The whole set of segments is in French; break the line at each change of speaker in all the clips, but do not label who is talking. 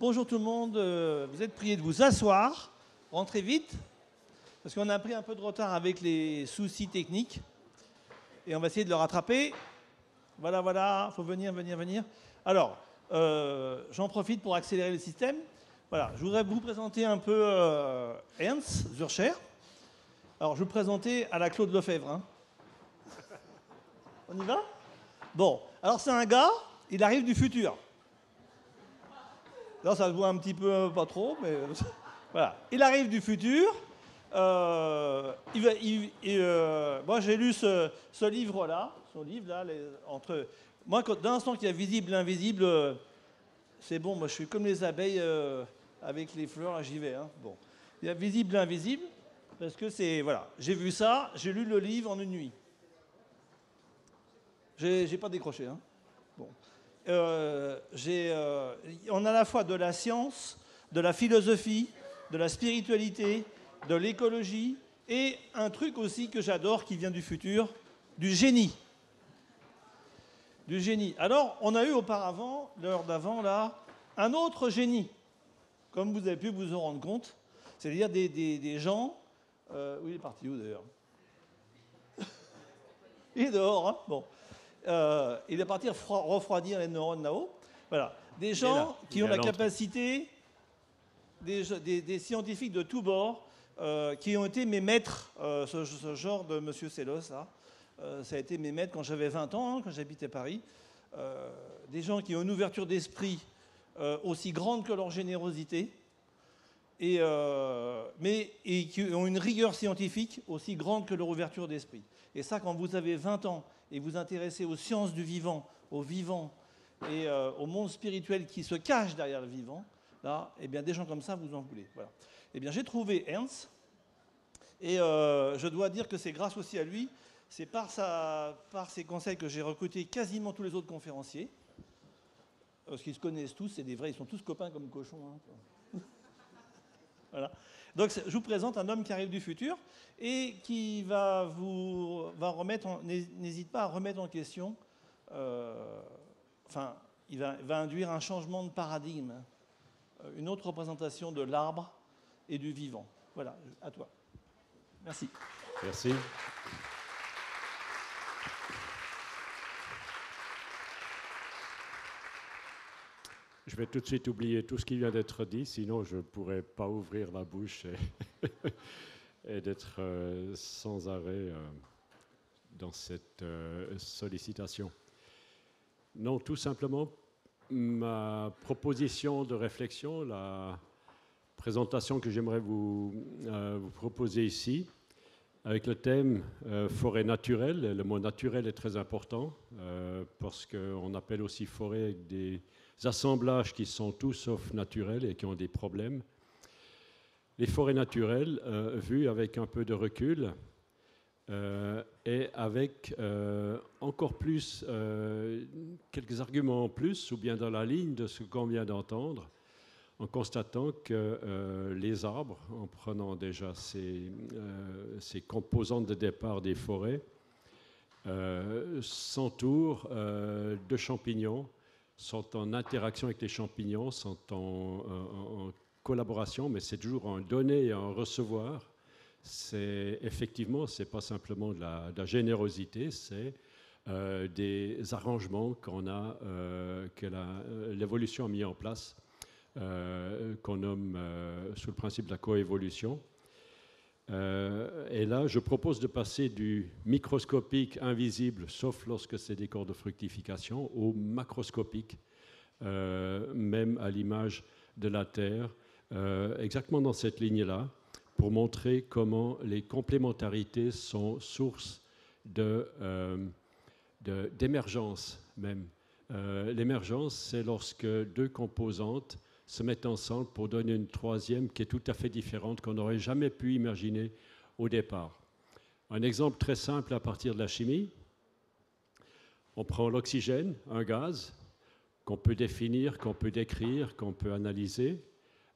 Bonjour tout le monde, vous êtes priés de vous asseoir, rentrez vite, parce qu'on a pris un peu de retard avec les soucis techniques, et on va essayer de le rattraper. Voilà, voilà, faut venir. Alors, j'en profite pour accélérer le système. Voilà, je voudrais vous présenter un peu Ernst Zürcher. Alors, je vais vous présenter à la Claude Lefebvre. Hein. On y va? Bon, alors c'est un gars, il arrive du futur. Là, ça se voit un petit peu, pas trop, mais voilà. Il arrive du futur. Moi, j'ai lu ce livre-là, Moi, d'un instant qu'il y a visible et invisible, c'est bon. Moi, je suis comme les abeilles avec les fleurs. Là, j'y vais. Hein. Bon, il y a visible et invisible parce que c'est voilà. J'ai vu ça. J'ai lu le livre en une nuit. J'ai pas décroché. Hein. Bon. On a à la fois de la science, de la philosophie, de la spiritualité, de l'écologie et un truc aussi que j'adore qui vient du futur, du génie. Du génie. Alors, on a eu auparavant, l'heure d'avant, là, un autre génie, comme vous avez pu vous en rendre compte, c'est-à-dire des gens... où il est parti où d'ailleurs? Il est dehors, hein. Bon. Il est parti refroidir les neurones là-haut. Voilà. Des gens qui ont la capacité, des scientifiques de tous bords, qui ont été mes maîtres, ce genre de M. Sellos, là. Ça a été mes maîtres quand j'avais 20 ans, hein, quand j'habitais Paris. Des gens qui ont une ouverture d'esprit aussi grande que leur générosité, et qui ont une rigueur scientifique aussi grande que leur ouverture d'esprit. Et ça, quand vous avez 20 ans et vous intéressez aux sciences du vivant, au vivant et au monde spirituel qui se cache derrière le vivant, là, eh bien, des gens comme ça, vous en voulez. Voilà. Eh bien, j'ai trouvé Ernst, et je dois dire que c'est grâce aussi à lui, c'est par ses conseils que j'ai recruté quasiment tous les autres conférenciers, parce qu'ils se connaissent tous, c'est des vrais, ils sont tous copains comme cochons. Hein. Voilà. Donc, je vous présente un homme qui arrive du futur et qui n'hésite pas à remettre en question, il va induire un changement de paradigme, une autre représentation de l'arbre et du vivant. Voilà, à toi. Merci.
Merci. Je vais tout de suite oublier tout ce qui vient d'être dit, sinon je ne pourrais pas ouvrir la bouche et d'être sans arrêt dans cette sollicitation. Non, tout simplement, ma proposition de réflexion, la présentation que j'aimerais vous proposer ici, avec le thème forêt naturelle. Le mot naturel est très important parce qu'on appelle aussi forêt avec des assemblages qui sont tout sauf naturels et qui ont des problèmes. Les forêts naturelles, vues avec un peu de recul et avec encore plus, quelques arguments en plus, ou bien dans la ligne de ce qu'on vient d'entendre, en constatant que les arbres, en prenant déjà ces composantes de départ des forêts, s'entourent de champignons, sont en interaction avec les champignons, sont en collaboration, mais c'est toujours un donner et un recevoir. Effectivement, ce n'est pas simplement de la générosité, c'est des arrangements que l'évolution a mis en place, qu'on nomme sous le principe de la coévolution. Et là, je propose de passer du microscopique invisible, sauf lorsque c'est des corps de fructification, au macroscopique, même à l'image de la Terre, exactement dans cette ligne-là, pour montrer comment les complémentarités sont source d'émergence même. L'émergence, c'est lorsque deux composantes se mettent ensemble pour donner une troisième qui est tout à fait différente, qu'on n'aurait jamais pu imaginer au départ. Un exemple très simple à partir de la chimie. On prend l'oxygène, un gaz, qu'on peut définir, qu'on peut décrire, qu'on peut analyser,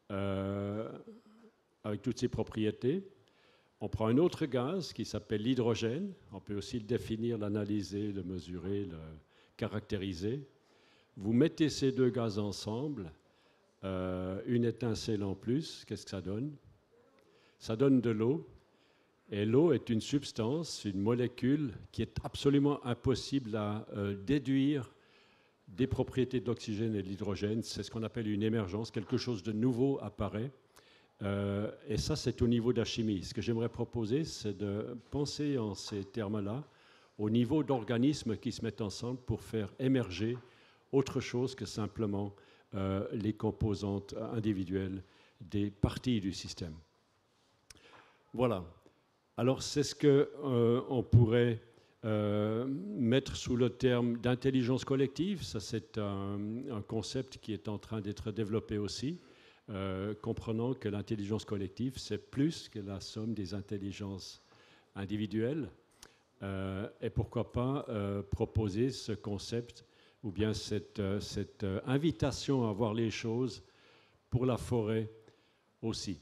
avec toutes ses propriétés. On prend un autre gaz qui s'appelle l'hydrogène. On peut aussi le définir, l'analyser, le mesurer, le caractériser. Vous mettez ces deux gaz ensemble, une étincelle en plus, qu'est-ce que ça donne? Ça donne de l'eau. Et l'eau est une substance, une molécule qui est absolument impossible à déduire des propriétés de l'oxygène et de l'hydrogène. C'est ce qu'on appelle une émergence. Quelque chose de nouveau apparaît. Et ça, c'est au niveau de la chimie. Ce que j'aimerais proposer, c'est de penser en ces termes-là au niveau d'organismes qui se mettent ensemble pour faire émerger autre chose que simplement les composantes individuelles des parties du système. Voilà. Alors, c'est ce qu'on pourrait mettre sous le terme d'intelligence collective. Ça, c'est un concept qui est en train d'être développé aussi, comprenant que l'intelligence collective, c'est plus que la somme des intelligences individuelles. Et pourquoi pas proposer ce concept ou bien cette invitation à voir les choses pour la forêt aussi.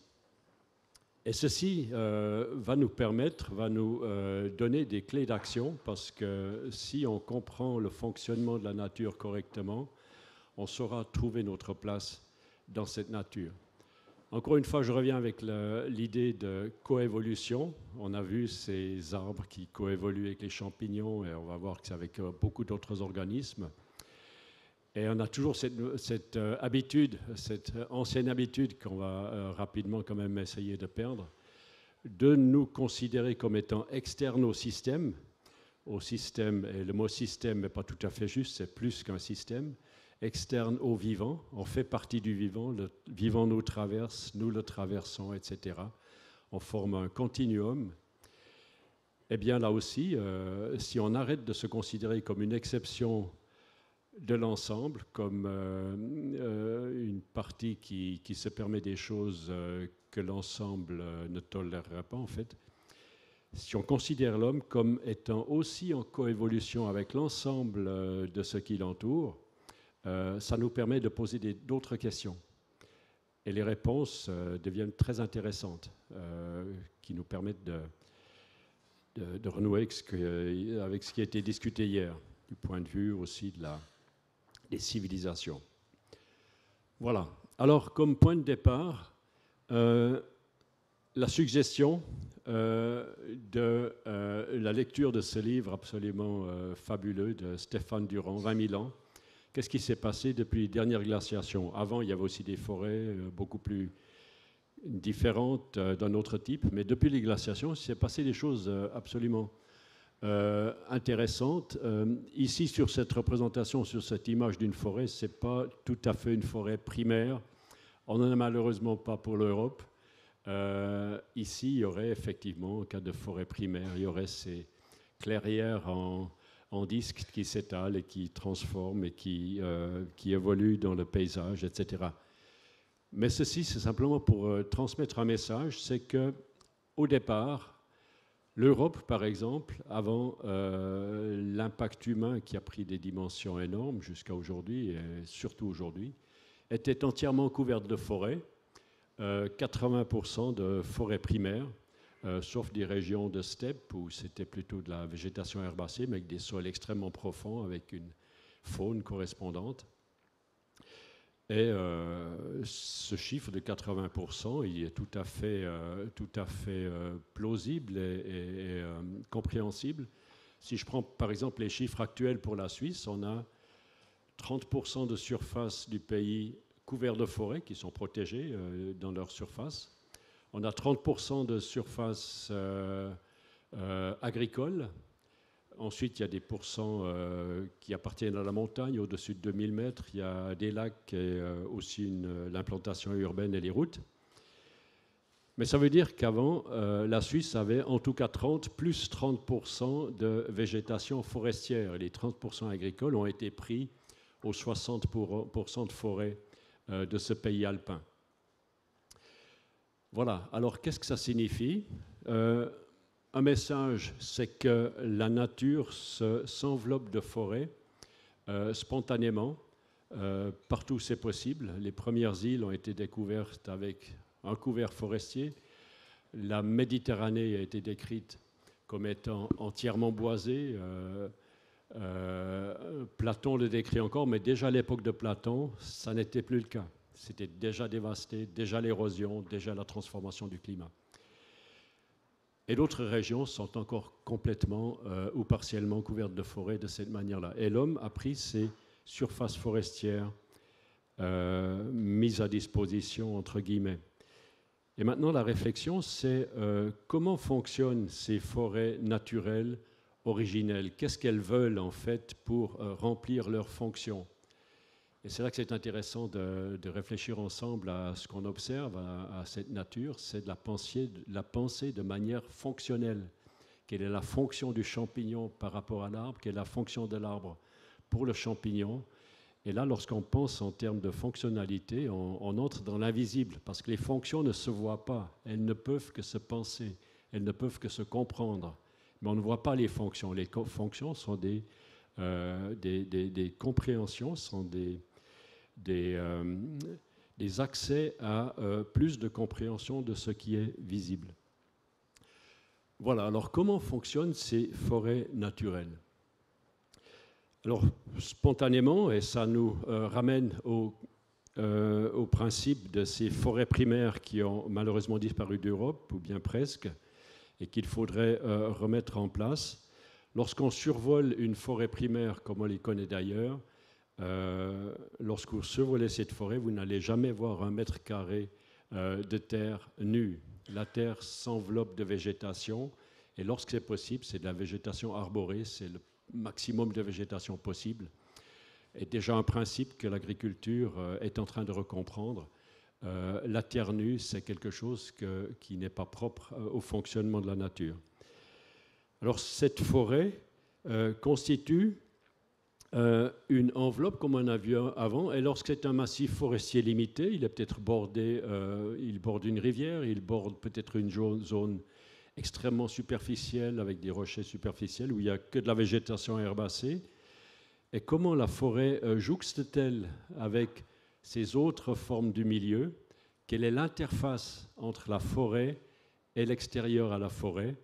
Et ceci va nous permettre, va nous donner des clés d'action, parce que si on comprend le fonctionnement de la nature correctement, on saura trouver notre place dans cette nature. Encore une fois, je reviens avec l'idée de coévolution. On a vu ces arbres qui coévoluent avec les champignons, et on va voir que c'est avec beaucoup d'autres organismes. Et on a toujours cette habitude, cette ancienne habitude qu'on va rapidement quand même essayer de perdre, de nous considérer comme étant externes au système, et le mot système n'est pas tout à fait juste, c'est plus qu'un système, externe au vivant, on fait partie du vivant, le vivant nous traverse, nous le traversons, etc. On forme un continuum. Eh bien là aussi, si on arrête de se considérer comme une exception de l'ensemble, comme une partie qui se permet des choses que l'ensemble ne tolérerait pas en fait, si on considère l'homme comme étant aussi en coévolution avec l'ensemble de ce qui l'entoure, ça nous permet de poser d'autres questions. Et les réponses deviennent très intéressantes, qui nous permettent de renouer avec ce qui a été discuté hier, du point de vue aussi des civilisations. Voilà. Alors, comme point de départ, la suggestion de la lecture de ce livre absolument fabuleux de Stéphane Durand, 20 000 ans. Qu'est-ce qui s'est passé depuis les dernières glaciations? Avant, il y avait aussi des forêts beaucoup plus différentes d'un autre type, mais depuis les glaciations, il s'est passé des choses absolument intéressantes. Ici, sur cette représentation, sur cette image d'une forêt, ce n'est pas tout à fait une forêt primaire. On n'en a malheureusement pas pour l'Europe. Ici, il y aurait effectivement, en cas de forêt primaire, il y aurait ces clairières en disques qui s'étalent et qui transforment et qui évoluent dans le paysage, etc. Mais ceci, c'est simplement pour transmettre un message, c'est qu'au départ, l'Europe, par exemple, avant l'impact humain qui a pris des dimensions énormes jusqu'à aujourd'hui, et surtout aujourd'hui, était entièrement couverte de forêts, 80% de forêts primaires, sauf des régions de steppe où c'était plutôt de la végétation herbacée, mais avec des sols extrêmement profonds, avec une faune correspondante. Et ce chiffre de 80%, il est tout à fait plausible et compréhensible. Si je prends par exemple les chiffres actuels pour la Suisse, on a 30% de surface du pays couvert de forêts qui sont protégées dans leur surface. On a 30% de surface agricole. Ensuite, il y a des pourcents qui appartiennent à la montagne, au-dessus de 2000 mètres. Il y a des lacs et aussi l'implantation urbaine et les routes. Mais ça veut dire qu'avant, la Suisse avait en tout cas plus 30% de végétation forestière. Et les 30% agricoles ont été pris aux 60% de forêt de ce pays alpin. Voilà. Alors, qu'est-ce que ça signifie ? Un message, c'est que la nature s'enveloppe de forêts spontanément, partout où c'est possible. Les premières îles ont été découvertes avec un couvert forestier. La Méditerranée a été décrite comme étant entièrement boisée. Platon le décrit encore, mais déjà à l'époque de Platon, ça n'était plus le cas. C'était déjà dévasté, déjà l'érosion, déjà la transformation du climat. Et d'autres régions sont encore complètement ou partiellement couvertes de forêts de cette manière-là. Et l'homme a pris ces surfaces forestières mises à disposition, entre guillemets. Et maintenant, la réflexion, c'est comment fonctionnent ces forêts naturelles originelles? Qu'est-ce qu'elles veulent, en fait, pour remplir leurs fonctions? Et c'est là que c'est intéressant de réfléchir ensemble à ce qu'on observe, à cette nature, c'est de la pensée de manière fonctionnelle. Quelle est la fonction du champignon par rapport à l'arbre? Quelle est la fonction de l'arbre pour le champignon? Et là, lorsqu'on pense en termes de fonctionnalité, on entre dans l'invisible, parce que les fonctions ne se voient pas, elles ne peuvent que se penser, elles ne peuvent que se comprendre. Mais on ne voit pas les fonctions. Les fonctions sont des compréhensions, sont des accès à plus de compréhension de ce qui est visible. Voilà, alors comment fonctionnent ces forêts naturelles? Alors, spontanément, et ça nous ramène au principe de ces forêts primaires qui ont malheureusement disparu d'Europe, ou bien presque, et qu'il faudrait remettre en place. Lorsqu'on survole une forêt primaire, comme on les connaît d'ailleurs, lorsque vous survolez cette forêt, vous n'allez jamais voir 1 mètre carré de terre nue. La terre s'enveloppe de végétation, et lorsque c'est possible, c'est de la végétation arborée, c'est le maximum de végétation possible. Et déjà un principe que l'agriculture est en train de recomprendre. La terre nue, c'est quelque chose qui n'est pas propre au fonctionnement de la nature. Alors cette forêt constitue une enveloppe comme on a vu avant, et lorsque c'est un massif forestier limité, il est peut-être bordé, il borde une rivière, il borde peut-être une zone extrêmement superficielle avec des rochers superficiels où il n'y a que de la végétation herbacée. Et comment la forêt jouxte-t-elle avec ces autres formes du milieu? Quelle est l'interface entre la forêt et l'extérieur à la forêt?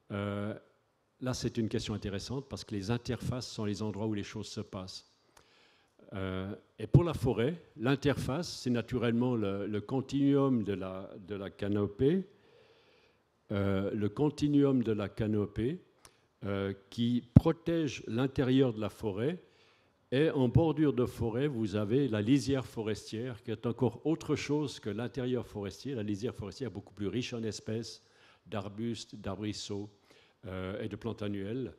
Là, c'est une question intéressante parce que les interfaces sont les endroits où les choses se passent. Et pour la forêt, l'interface, c'est naturellement le continuum de la canopée, qui protège l'intérieur de la forêt. Et en bordure de forêt, vous avez la lisière forestière, qui est encore autre chose que l'intérieur forestier. La lisière forestière est beaucoup plus riche en espèces d'arbustes, d'arbrisseaux et de plantes annuelles.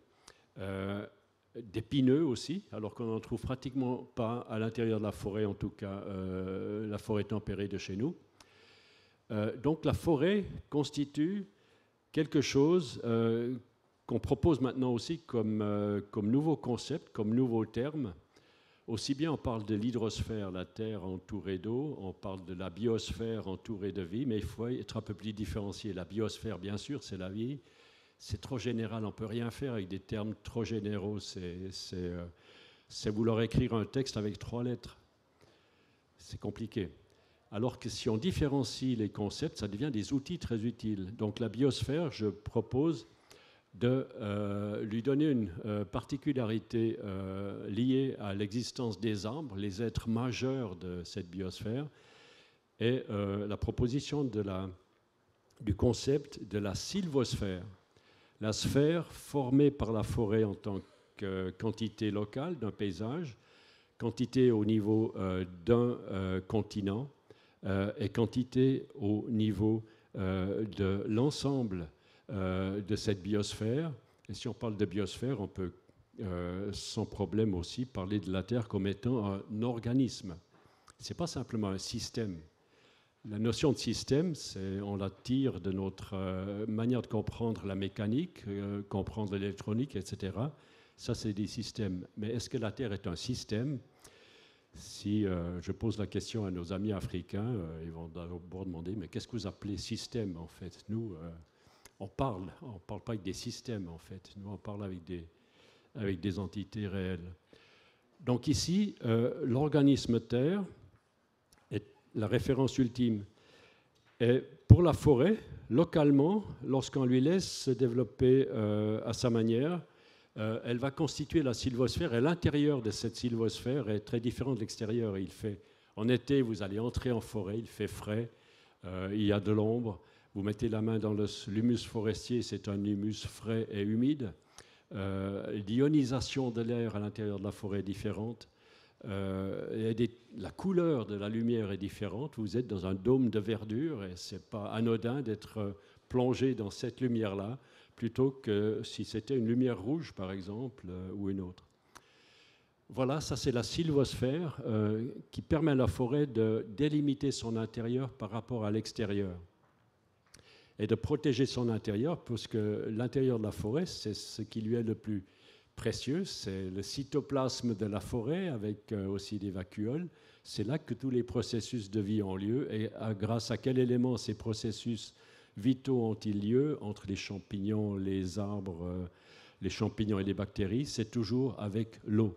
D'épineux aussi, alors qu'on n'en trouve pratiquement pas à l'intérieur de la forêt, en tout cas la forêt tempérée de chez nous. Donc la forêt constitue quelque chose qu'on propose maintenant aussi comme nouveau concept, comme nouveau terme. Aussi bien on parle de l'hydrosphère, la Terre entourée d'eau, on parle de la biosphère entourée de vie, mais il faut être un peu plus différencié. La biosphère, bien sûr, c'est la vie. C'est trop général, on ne peut rien faire avec des termes trop généraux. C'est vouloir écrire un texte avec 3 lettres. C'est compliqué. Alors que si on différencie les concepts, ça devient des outils très utiles. Donc la biosphère, je propose de lui donner une particularité liée à l'existence des arbres, les êtres majeurs de cette biosphère, et la proposition du concept de la sylvosphère. La sphère formée par la forêt en tant que quantité locale d'un paysage, quantité au niveau d'un continent, et quantité au niveau de l'ensemble de cette biosphère. Et si on parle de biosphère, on peut sans problème aussi parler de la Terre comme étant un organisme. Ce n'est pas simplement un système. La notion de système, on la tire de notre manière de comprendre la mécanique, comprendre l'électronique, etc. Ça, c'est des systèmes. Mais est-ce que la Terre est un système? Si je pose la question à nos amis africains, ils vont d'abord demander, mais qu'est-ce que vous appelez système, en fait? Nous, on parle pas avec des systèmes, en fait. Nous, on parle avec des entités réelles. Donc ici, l'organisme Terre est la référence ultime. Et pour la forêt, localement, lorsqu'on lui laisse se développer à sa manière, elle va constituer la sylvosphère, et l'intérieur de cette sylvosphère est très différent de l'extérieur. Il fait En été, vous allez entrer en forêt, il fait frais, il y a de l'ombre. Vous mettez la main dans l'humus forestier, c'est un humus frais et humide. L'ionisation de l'air à l'intérieur de la forêt est différente. La couleur de la lumière est différente. Vous êtes dans un dôme de verdure et ce n'est pas anodin d'être plongé dans cette lumière-là plutôt que si c'était une lumière rouge, par exemple, ou une autre. Voilà, ça c'est la sylvosphère qui permet à la forêt de délimiter son intérieur par rapport à l'extérieur et de protéger son intérieur, parce que l'intérieur de la forêt, c'est ce qui lui est le plus précieux, c'est le cytoplasme de la forêt avec aussi des vacuoles. C'est là que tous les processus de vie ont lieu. Et grâce à quel élément ces processus vitaux ont-ils lieu entre les champignons, les arbres, les champignons et les bactéries? C'est toujours avec l'eau.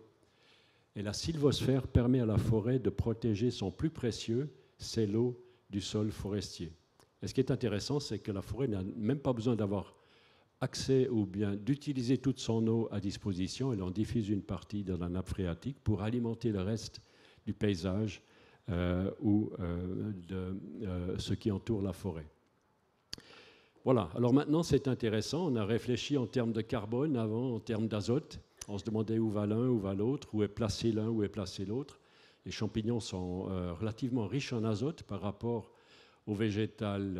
Et la sylvosphère permet à la forêt de protéger son plus précieux, c'est l'eau du sol forestier. Et ce qui est intéressant, c'est que la forêt n'a même pas besoin d'avoir accès ou bien d'utiliser toute son eau à disposition. Elle en diffuse une partie dans la nappe phréatique pour alimenter le reste du paysage ou de ce qui entoure la forêt. Voilà, alors maintenant c'est intéressant, on a réfléchi en termes de carbone avant, en termes d'azote. On se demandait où va l'un, où va l'autre, où est placé l'un, où est placé l'autre. Les champignons sont relativement riches en azote par rapport au végétal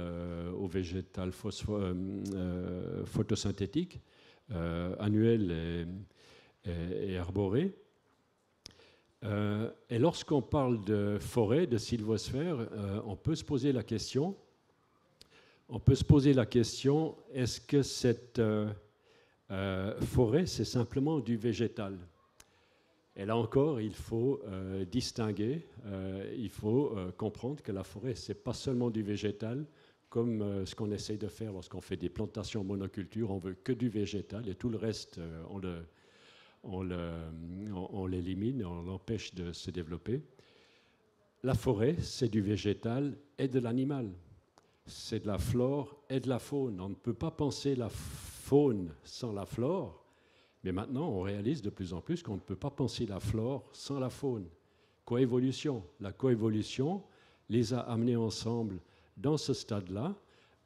photosynthétique, annuel et arboré. Et lorsqu'on parle de forêt, de sylvosphère, on peut se poser la question, est-ce que cette forêt, c'est simplement du végétal? Et là encore, il faut distinguer, il faut comprendre que la forêt, ce n'est pas seulement du végétal, comme ce qu'on essaye de faire lorsqu'on fait des plantations monoculture, on veut que du végétal et tout le reste, on l'élimine, on l'empêche de se développer. La forêt, c'est du végétal et de l'animal. C'est de la flore et de la faune. On ne peut pas penser la faune sans la flore. Mais maintenant, on réalise de plus en plus qu'on ne peut pas penser la flore sans la faune. Coévolution. La coévolution les a amenés ensemble dans ce stade-là,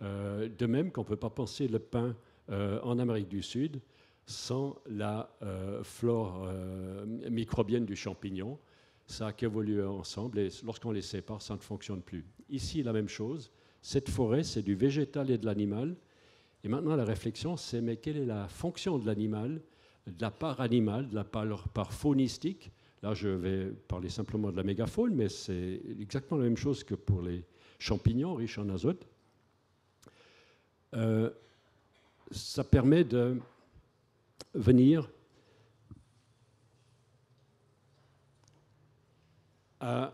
de même qu'on ne peut pas penser le pin en Amérique du Sud sans la flore microbienne du champignon. Ça a qu'évolué ensemble et lorsqu'on les sépare, ça ne fonctionne plus. Ici, la même chose. Cette forêt, c'est du végétal et de l'animal. Et maintenant, la réflexion, c'est mais quelle est la fonction de l'animal, de la part animale, de la part faunistique? Là, je vais parler simplement de la mégafaune, mais c'est exactement la même chose que pour les champignons riches en azote. Ça permet de venir à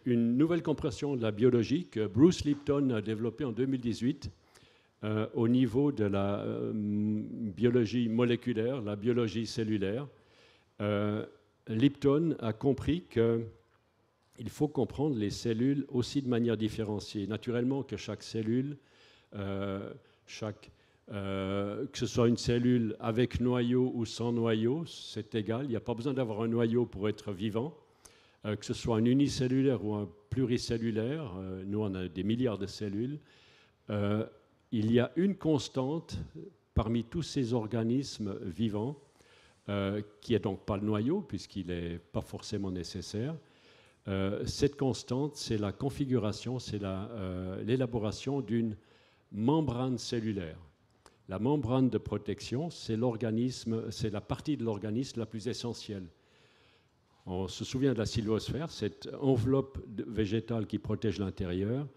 une nouvelle compréhension de la biologie que Bruce Lipton a développée en 2018 au niveau de la biologie moléculaire, la biologie cellulaire. Lipton a compris qu'il faut comprendre les cellules aussi de manière différenciée. Naturellement que chaque cellule, que ce soit une cellule avec noyau ou sans noyau, c'est égal. Il n'y a pas besoin d'avoir un noyau pour être vivant. Que ce soit un unicellulaire ou un pluricellulaire, nous on a des milliards de cellules, il y a une constante parmi tous ces organismes vivants, qui n'est donc pas le noyau, puisqu'il n'est pas forcément nécessaire. Cette constante, c'est la configuration, c'est l'élaboration d'une membrane cellulaire. La membrane de protection, c'est la partie de l'organisme la plus essentielle. On se souvient de la sylvosphère, cette enveloppe végétale qui protège l'intérieur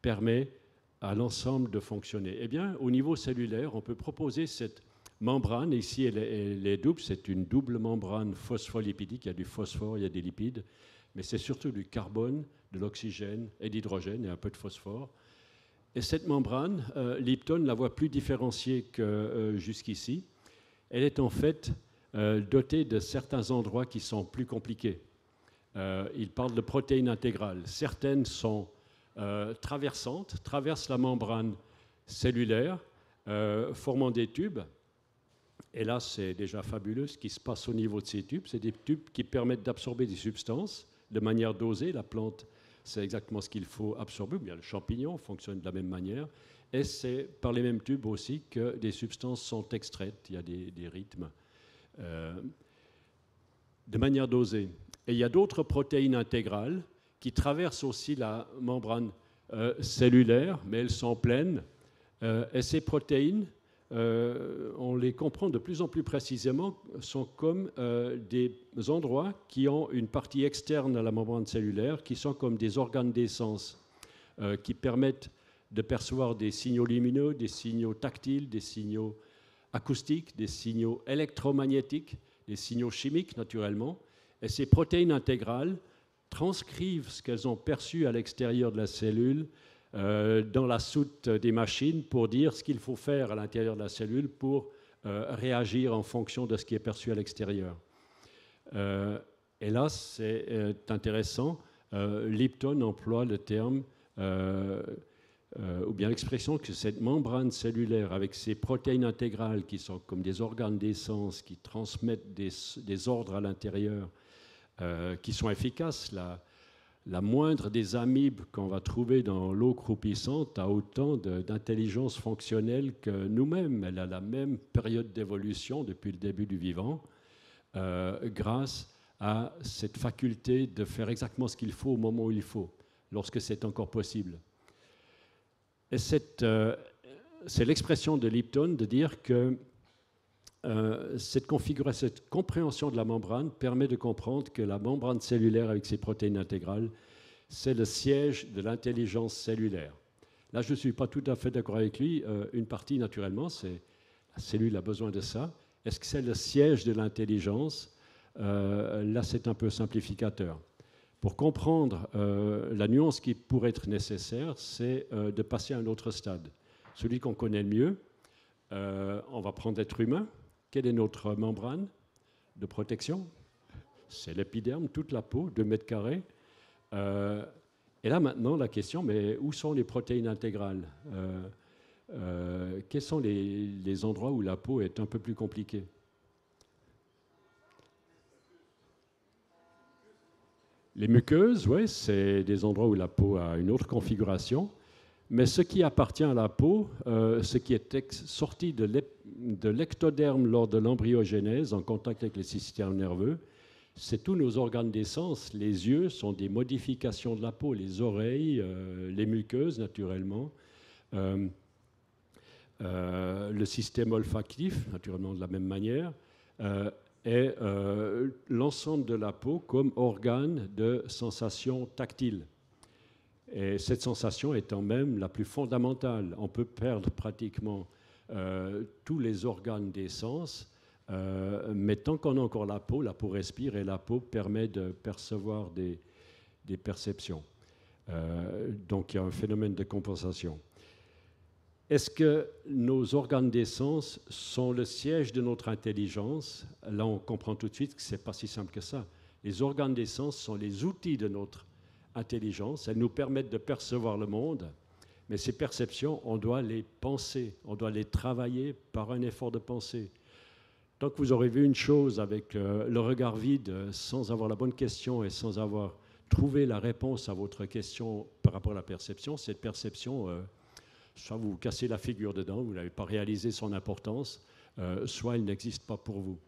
permet à l'ensemble de fonctionner. Eh bien, au niveau cellulaire, on peut proposer cette membrane. Ici, elle est double, c'est une double membrane phospholipidique. Il y a du phosphore, il y a des lipides, mais c'est surtout du carbone, de l'oxygène et d'hydrogène et un peu de phosphore. Et cette membrane, Lipton la voit plus différenciée que jusqu'ici. Elle est en fait dotée de certains endroits qui sont plus compliqués. Il parle de protéines intégrales. Certaines sont traversent la membrane cellulaire, formant des tubes. Et là, c'est déjà fabuleux ce qui se passe au niveau de ces tubes. C'est des tubes qui permettent d'absorber des substances, de manière dosée. La plante, c'est exactement ce qu'il faut absorber. Bien, le champignon fonctionne de la même manière. Et c'est par les mêmes tubes aussi que des substances sont extraites. Il y a des rythmes de manière dosée. Et il y a d'autres protéines intégrales qui traversent aussi la membrane cellulaire, mais elles sont pleines. Et ces protéines, on les comprend de plus en plus précisément, sont comme des endroits qui ont une partie externe à la membrane cellulaire, qui sont comme des organes d'essence, qui permettent de percevoir des signaux lumineux, des signaux tactiles, des signaux acoustiques, des signaux électromagnétiques, des signaux chimiques naturellement. Et ces protéines intégrales transcrivent ce qu'elles ont perçu à l'extérieur de la cellule dans la soute des machines pour dire ce qu'il faut faire à l'intérieur de la cellule pour réagir en fonction de ce qui est perçu à l'extérieur. Et là, c'est intéressant. Lipton emploie le terme ou bien l'expression que cette membrane cellulaire avec ces protéines intégrales qui sont comme des organes d'essence, qui transmettent des ordres à l'intérieur, qui sont efficaces. La moindre des amibes qu'on va trouver dans l'eau croupissante a autant d'intelligence fonctionnelle que nous-mêmes. Elle a la même période d'évolution depuis le début du vivant, grâce à cette faculté de faire exactement ce qu'il faut au moment où il faut, lorsque c'est encore possible. Et c'est l'expression de Lipton de dire que cette configuration, cette compréhension de la membrane permet de comprendre que la membrane cellulaire avec ses protéines intégrales, c'est le siège de l'intelligence cellulaire. Là, je ne suis pas tout à fait d'accord avec lui. Une partie, naturellement, c'est la cellule a besoin de ça. Est-ce que c'est le siège de l'intelligence? Là, c'est un peu simplificateur. Pour comprendre la nuance qui pourrait être nécessaire, c'est de passer à un autre stade. Celui qu'on connaît le mieux, on va prendre l'être humain. Quelle est notre membrane de protection? C'est l'épiderme, toute la peau, 2 mètres carrés. Et là, maintenant, la question, mais où sont les protéines intégrales? Quels sont les endroits où la peau est un peu plus compliquée? Les muqueuses, oui, c'est des endroits où la peau a une autre configuration. Mais ce qui appartient à la peau, ce qui est sorti de l'ectoderme lors de l'embryogénèse, en contact avec les systèmes nerveux, c'est tous nos organes d'essence. Les yeux sont des modifications de la peau, les oreilles, les muqueuses, naturellement, le système olfactif, naturellement de la même manière, et l'ensemble de la peau comme organe de sensation tactile. Et cette sensation étant même la plus fondamentale. On peut perdre pratiquement tous les organes des sens, mais tant qu'on a encore la peau respire et la peau permet de percevoir des perceptions. Donc il y a un phénomène de compensation. Est-ce que nos organes des sens sont le siège de notre intelligence? Là, on comprend tout de suite que ce n'est pas si simple que ça. Les organes des sens sont les outils de notre intelligence. Elles nous permettent de percevoir le monde, mais ces perceptions, on doit les penser, on doit les travailler par un effort de pensée. Tant que vous aurez vu une chose avec le regard vide, sans avoir la bonne question et sans avoir trouvé la réponse à votre question par rapport à la perception, cette perception... soit vous vous cassez la figure dedans, vous n'avez pas réalisé son importance, soit elle n'existe pas pour vous.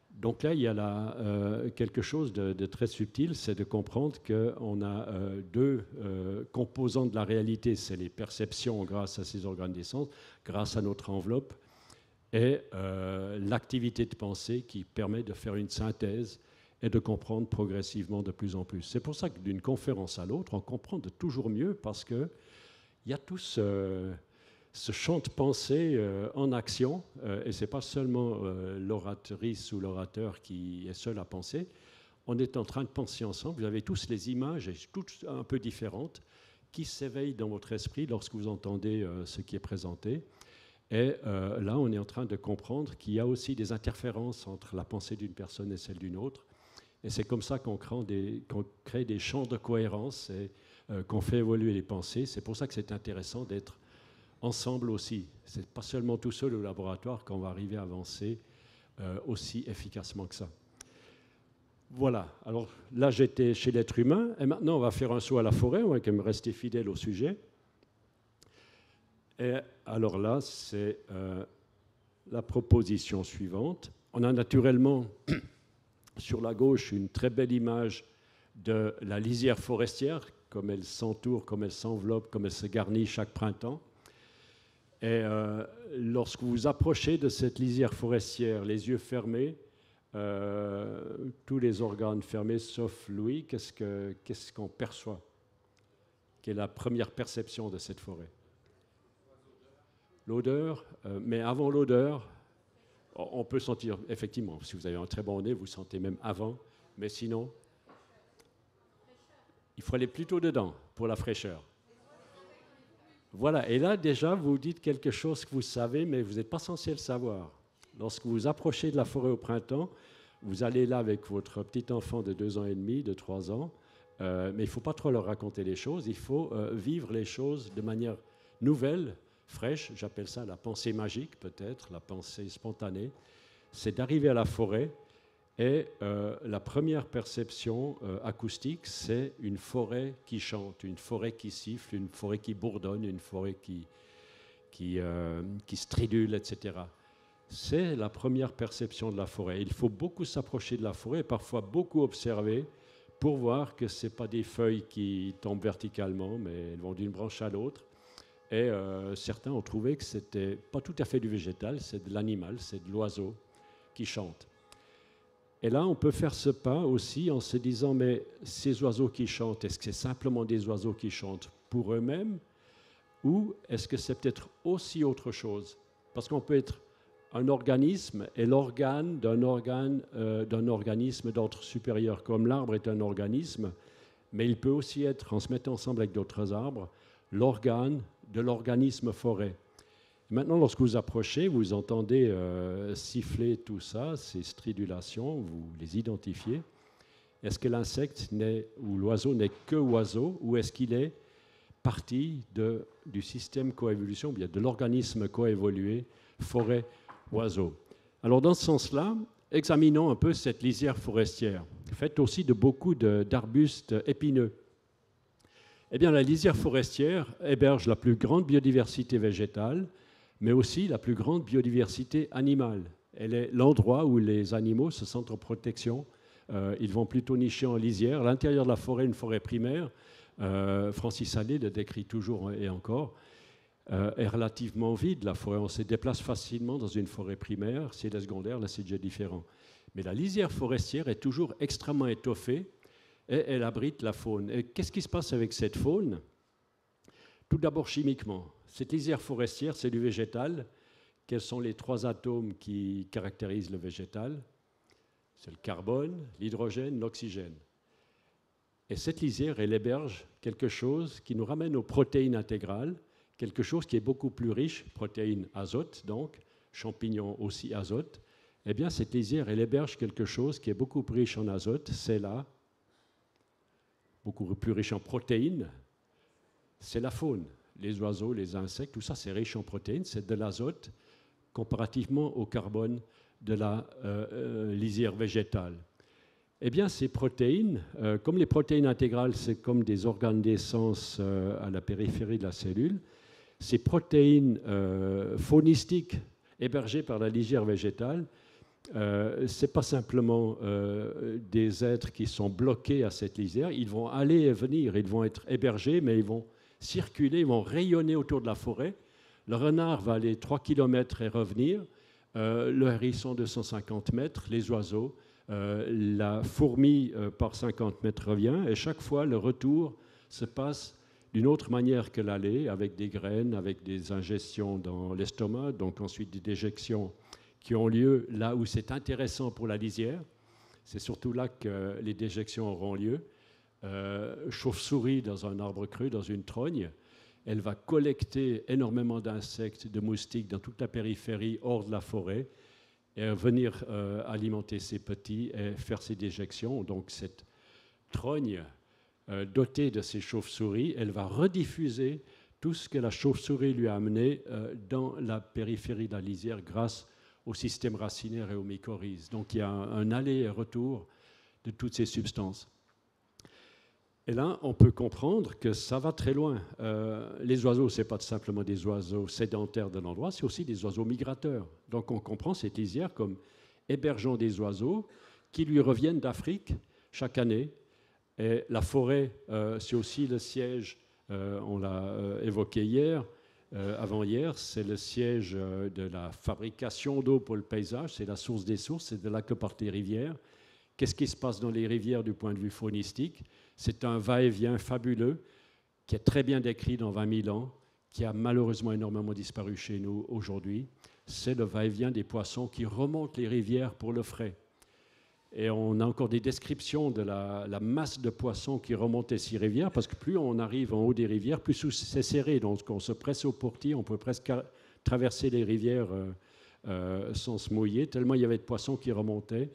Donc là, il y a là, quelque chose de très subtil, c'est de comprendre qu'on a deux composants de la réalité, c'est les perceptions grâce à ces organes d'essence, grâce à notre enveloppe, et l'activité de pensée qui permet de faire une synthèse et de comprendre progressivement de plus en plus. C'est pour ça que d'une conférence à l'autre, on comprend de toujours mieux parce que il y a tout ce champ de pensée en action, et ce n'est pas seulement l'oratrice ou l'orateur qui est seul à penser. On est en train de penser ensemble. Vous avez tous les images, toutes un peu différentes, qui s'éveillent dans votre esprit lorsque vous entendez ce qui est présenté. Et là, on est en train de comprendre qu'il y a aussi des interférences entre la pensée d'une personne et celle d'une autre. Et c'est comme ça qu'on crée des champs de cohérence et qu'on fait évoluer les pensées. C'est pour ça que c'est intéressant d'être ensemble aussi. Ce n'est pas seulement tout seul au laboratoire qu'on va arriver à avancer aussi efficacement que ça. Voilà, alors là j'étais chez l'être humain, et maintenant on va faire un saut à la forêt, on va quand même rester fidèle au sujet. Et alors là, c'est la proposition suivante. On a naturellement sur la gauche une très belle image de la lisière forestière, comme elle s'entoure, comme elle s'enveloppe, comme elle se garnit chaque printemps. Et lorsque vous vous approchez de cette lisière forestière, les yeux fermés, tous les organes fermés sauf l'ouïe, qu'est-ce qu'on perçoit? Quelle est la première perception de cette forêt? L'odeur, mais avant l'odeur, on peut sentir, effectivement, si vous avez un très bon nez, vous sentez même avant, mais sinon, il faut aller plutôt dedans pour la fraîcheur. Voilà, et là déjà, vous dites quelque chose que vous savez, mais vous n'êtes pas censé le savoir. Lorsque vous approchez de la forêt au printemps, vous allez là avec votre petit enfant de 2 ans et demi, de 3 ans, mais il ne faut pas trop leur raconter les choses, il faut vivre les choses de manière nouvelle, fraîche, j'appelle ça la pensée magique peut-être, la pensée spontanée, c'est d'arriver à la forêt et la première perception acoustique, c'est une forêt qui chante, une forêt qui siffle, une forêt qui bourdonne, une forêt qui stridule, etc. C'est la première perception de la forêt. Il faut beaucoup s'approcher de la forêt et parfois beaucoup observer pour voir que ce n'est pas des feuilles qui tombent verticalement, mais elles vont d'une branche à l'autre. Et certains ont trouvé que ce n'était pas tout à fait du végétal, c'est de l'animal, c'est de l'oiseau qui chante. Et là, on peut faire ce pas aussi en se disant, mais ces oiseaux qui chantent, est-ce que c'est simplement des oiseaux qui chantent pour eux-mêmes ou est-ce que c'est peut-être aussi autre chose? Parce qu'on peut être un organisme et l'organe d'un organisme d'ordre supérieur, comme l'arbre est un organisme, mais il peut aussi être, en se mettant ensemble avec d'autres arbres, l'organe de l'organisme forêt. Maintenant, lorsque vous approchez, vous entendez siffler tout ça, ces stridulations, vous les identifiez. Est-ce que l'insecte ou l'oiseau n'est que oiseau ou est-ce qu'il est partie du système coévolution, bien de l'organisme coévolué, forêt-oiseau? Alors, dans ce sens-là, examinons un peu cette lisière forestière, faite aussi de beaucoup d'arbustes épineux. Eh bien, la lisière forestière héberge la plus grande biodiversité végétale, mais aussi la plus grande biodiversité animale. Elle est l'endroit où les animaux se sentent en protection. Ils vont plutôt nicher en lisière. L'intérieur de la forêt, une forêt primaire, Francis Allais le décrit toujours et encore, est relativement vide. La forêt, on se déplace facilement dans une forêt primaire. Si elle est secondaire, là, c'est déjà différent. Mais la lisière forestière est toujours extrêmement étoffée et elle abrite la faune. Et qu'est-ce qui se passe avec cette faune? Tout d'abord chimiquement. Cette lisière forestière, c'est du végétal. Quels sont les 3 atomes qui caractérisent le végétal? C'est le carbone, l'hydrogène, l'oxygène. Et cette lisière, elle héberge quelque chose qui nous ramène aux protéines intégrales, quelque chose qui est beaucoup plus riche, protéines azote, donc, champignons aussi azote. Eh bien, cette lisière, elle héberge quelque chose qui est beaucoup plus riche en azote, c'est là, beaucoup plus riche en protéines, c'est la faune. Les oiseaux, les insectes, tout ça, c'est riche en protéines, c'est de l'azote comparativement au carbone de la lisière végétale. Eh bien, ces protéines, comme les protéines intégrales, c'est comme des organes d'essence à la périphérie de la cellule, ces protéines faunistiques hébergées par la lisière végétale, ce n'est pas simplement des êtres qui sont bloqués à cette lisière, ils vont aller et venir, ils vont être hébergés, mais ils vont circuler, ils vont rayonner autour de la forêt. Le renard va aller 3 km et revenir, le hérisson 250 mètres, les oiseaux, la fourmi par 50 mètres revient, et chaque fois le retour se passe d'une autre manière que l'aller, avec des graines, avec des ingestions dans l'estomac, donc ensuite des déjections qui ont lieu là où c'est intéressant pour la lisière. C'est surtout là que les déjections auront lieu. Chauve-souris dans un arbre cru, dans une trogne, elle va collecter énormément d'insectes, de moustiques dans toute la périphérie hors de la forêt et venir alimenter ses petits et faire ses déjections. Donc cette trogne dotée de ces chauves-souris, elle va rediffuser tout ce que la chauve-souris lui a amené dans la périphérie de la lisière grâce au système racinaire et aux mycorhizes. Donc il y a un aller et retour de toutes ces substances. Et là, on peut comprendre que ça va très loin. Les oiseaux, ce n'est pas simplement des oiseaux sédentaires de l'endroit, c'est aussi des oiseaux migrateurs. Donc on comprend cette lisière comme hébergeant des oiseaux qui lui reviennent d'Afrique chaque année. Et la forêt, c'est aussi le siège, on l'a évoqué hier, avant-hier, c'est le siège de la fabrication d'eau pour le paysage, c'est la source des sources, c'est de là que partent les rivières. Qu'est-ce qui se passe dans les rivières du point de vue faunistique? C'est un va-et-vient fabuleux qui est très bien décrit dans 20 000 ans, qui a malheureusement énormément disparu chez nous aujourd'hui. C'est le va-et-vient des poissons qui remontent les rivières pour le frais. Et on a encore des descriptions de la masse de poissons qui remontent ces rivières, parce que plus on arrive en haut des rivières, plus c'est serré. Donc on se presse au portier, on peut presque traverser les rivières sans se mouiller, tellement il y avait de poissons qui remontaient.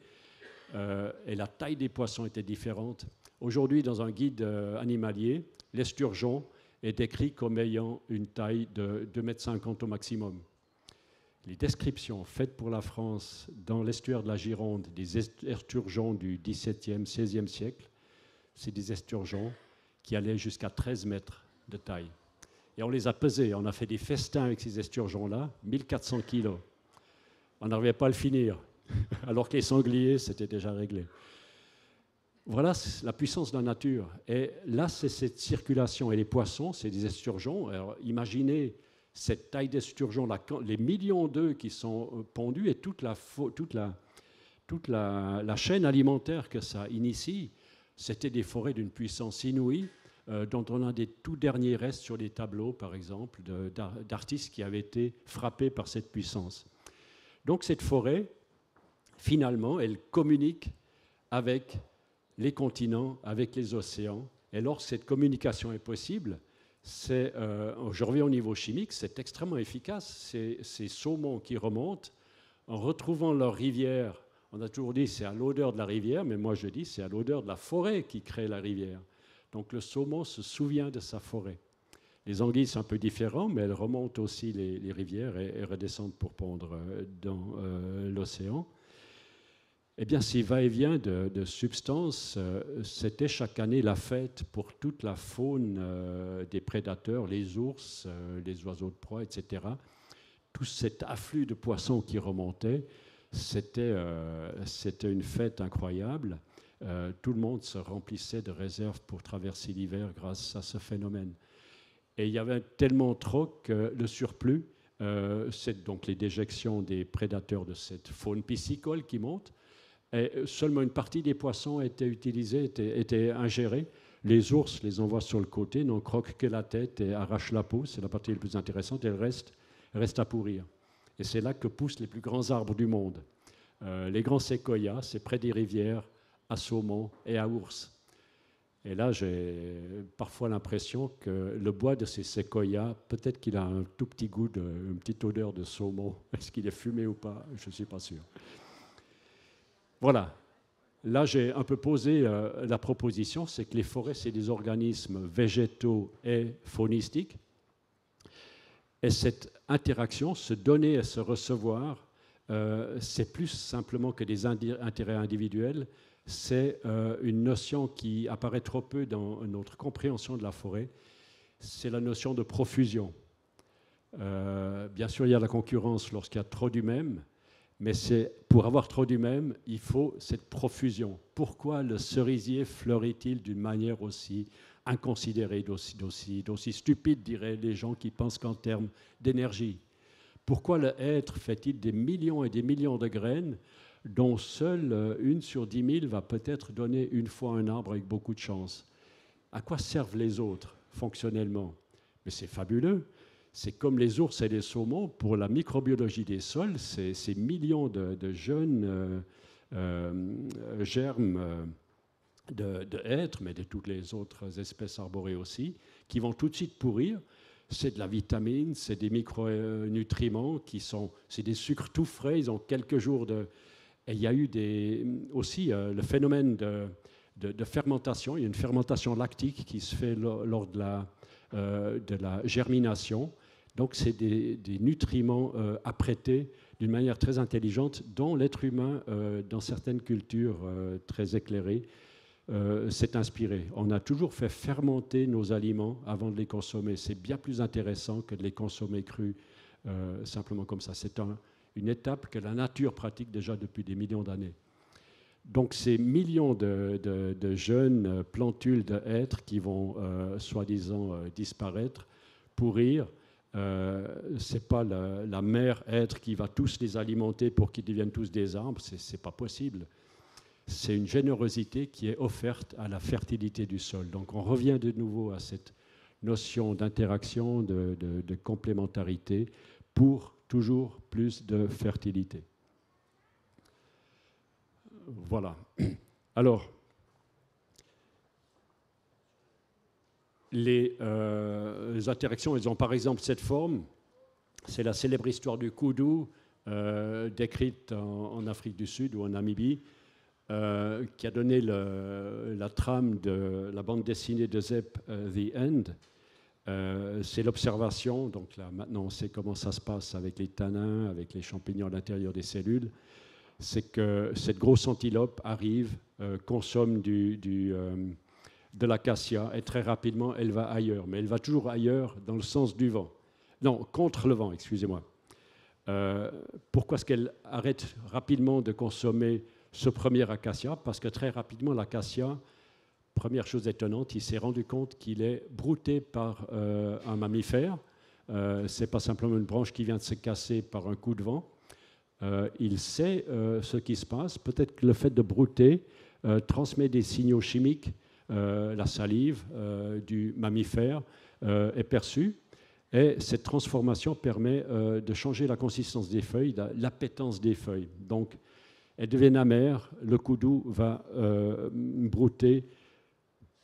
Et la taille des poissons était différente. Aujourd'hui, dans un guide animalier, l'esturgeon est décrit comme ayant une taille de 2,50 m au maximum. Les descriptions faites pour la France dans l'estuaire de la Gironde des esturgeons du XVIIe, XVIe siècle, c'est des esturgeons qui allaient jusqu'à 13 mètres de taille. Et on les a pesés, on a fait des festins avec ces esturgeons-là, 1400 kilos. On n'arrivait pas à le finir, alors que les sangliers, c'était déjà réglé. Voilà la puissance de la nature. Et là, c'est cette circulation. Et les poissons, c'est des esturgeons. Alors, imaginez cette taille d'esturgeon, les millions d'œufs qui sont pondus et toute la chaîne alimentaire que ça initie. C'était des forêts d'une puissance inouïe, dont on a des tout derniers restes sur les tableaux, par exemple, d'artistes qui avaient été frappés par cette puissance. Donc cette forêt, finalement, elle communique avec les continents, avec les océans. Et lorsque cette communication est possible, je reviens au niveau chimique, c'est extrêmement efficace. Ces saumons qui remontent, en retrouvant leur rivière, on a toujours dit c'est à l'odeur de la rivière, mais moi je dis c'est à l'odeur de la forêt qui crée la rivière. Donc le saumon se souvient de sa forêt. Les anguilles sont un peu différents, mais elles remontent aussi les rivières et redescendent pour pondre dans l'océan. Eh bien, ces va-et-vient de substances, c'était chaque année la fête pour toute la faune des prédateurs, les ours, les oiseaux de proie, etc. Tout cet afflux de poissons qui remontait, c'était une fête incroyable. Tout le monde se remplissait de réserves pour traverser l'hiver grâce à ce phénomène. Et il y avait tellement trop que le surplus, c'est donc les déjections des prédateurs de cette faune piscicole qui monte. Et seulement une partie des poissons était utilisée, était ingérée. Les ours les envoient sur le côté, n'en croquent que la tête et arrachent la peau. C'est la partie la plus intéressante. Et le reste à pourrir. Et c'est là que poussent les plus grands arbres du monde. Les grands séquoias, c'est près des rivières, à saumon et à ours. Et là, j'ai parfois l'impression que le bois de ces séquoias, peut-être qu'il a un tout petit goût, une petite odeur de saumon. Est-ce qu'il est fumé ou pas? Je ne suis pas sûr. Voilà. Là, j'ai un peu posé la proposition, c'est que les forêts, c'est des organismes végétaux et faunistiques. Et cette interaction, se donner et se recevoir, c'est plus simplement que des intérêts individuels. C'est une notion qui apparaît trop peu dans notre compréhension de la forêt. C'est la notion de profusion. Bien sûr, il y a la concurrence lorsqu'il y a trop du même. Mais pour avoir trop du même, il faut cette profusion. Pourquoi le cerisier fleurit-il d'une manière aussi inconsidérée, d'aussi stupide, diraient les gens qui pensent qu'en termes d'énergie? Pourquoi le hêtre fait-il des millions et des millions de graines dont seule 1 sur 10 000 va peut-être donner une fois un arbre avec beaucoup de chance? À quoi servent les autres, fonctionnellement? Mais c'est fabuleux. C'est comme les ours et les saumons, pour la microbiologie des sols, ces millions de jeunes germes de hêtres, mais de toutes les autres espèces arborées aussi, qui vont tout de suite pourrir. C'est de la vitamine, c'est des micronutriments, c'est des sucres tout frais, ils ont quelques jours de... Et il y a eu aussi le phénomène de fermentation. Il y a une fermentation lactique qui se fait lors de la germination. Donc, c'est des nutriments apprêtés d'une manière très intelligente, dont l'être humain, dans certaines cultures très éclairées, s'est inspiré. On a toujours fait fermenter nos aliments avant de les consommer. C'est bien plus intéressant que de les consommer crus, simplement comme ça. C'est une étape que la nature pratique déjà depuis des millions d'années. Donc ces millions de jeunes plantules d'êtres qui vont soi-disant disparaître, pourrir, ce n'est pas la mère être qui va tous les alimenter pour qu'ils deviennent tous des arbres, ce n'est pas possible. C'est une générosité qui est offerte à la fertilité du sol. Donc on revient de nouveau à cette notion d'interaction, de complémentarité pour toujours plus de fertilité. Voilà. Alors, les interactions, elles ont par exemple cette forme. C'est la célèbre histoire du koudou, décrite en Afrique du Sud ou en Namibie, qui a donné la trame de la bande dessinée de Zep, The End. C'est l'observation, donc là maintenant on sait comment ça se passe avec les tanins, avec les champignons à l'intérieur des cellules. C'est que cette grosse antilope arrive, consomme de l'acacia et très rapidement elle va ailleurs. Mais elle va toujours ailleurs dans le sens du vent. Non, contre le vent, excusez-moi. Pourquoi est-ce qu'elle arrête rapidement de consommer ce premier acacia? Parce que très rapidement, l'acacia, première chose étonnante, il s'est rendu compte qu'il est brouté par un mammifère. Ce n'est pas simplement une branche qui vient de se casser par un coup de vent. Il sait ce qui se passe. Peut-être que le fait de brouter transmet des signaux chimiques. La salive du mammifère est perçue. Et cette transformation permet de changer la consistance des feuilles, l'appétence des feuilles. Donc, elles deviennent amères. Le koudou va brouter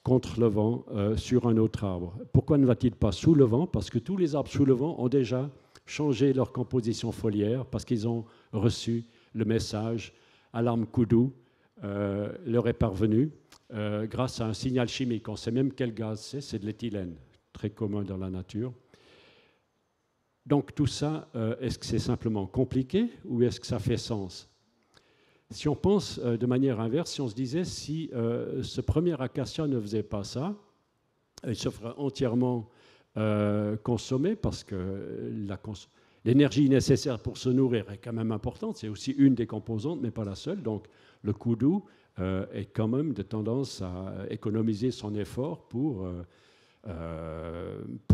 contre le vent sur un autre arbre. Pourquoi ne va-t-il pas sous le vent? Parce que tous les arbres sous le vent ont déjà changé leur composition foliaire, parce qu'ils ont reçu le message « alarme koudou » leur est parvenu grâce à un signal chimique. On sait même quel gaz c'est de l'éthylène, très commun dans la nature. Donc tout ça, est-ce que c'est simplement compliqué ou est-ce que ça fait sens? Si on pense de manière inverse, si on se disait si ce premier acacia ne faisait pas ça, il se ferait entièrement consommer parce que l'énergie nécessaire pour se nourrir est quand même importante. C'est aussi une des composantes, mais pas la seule. Donc le koudou est quand même de tendance à économiser son effort pour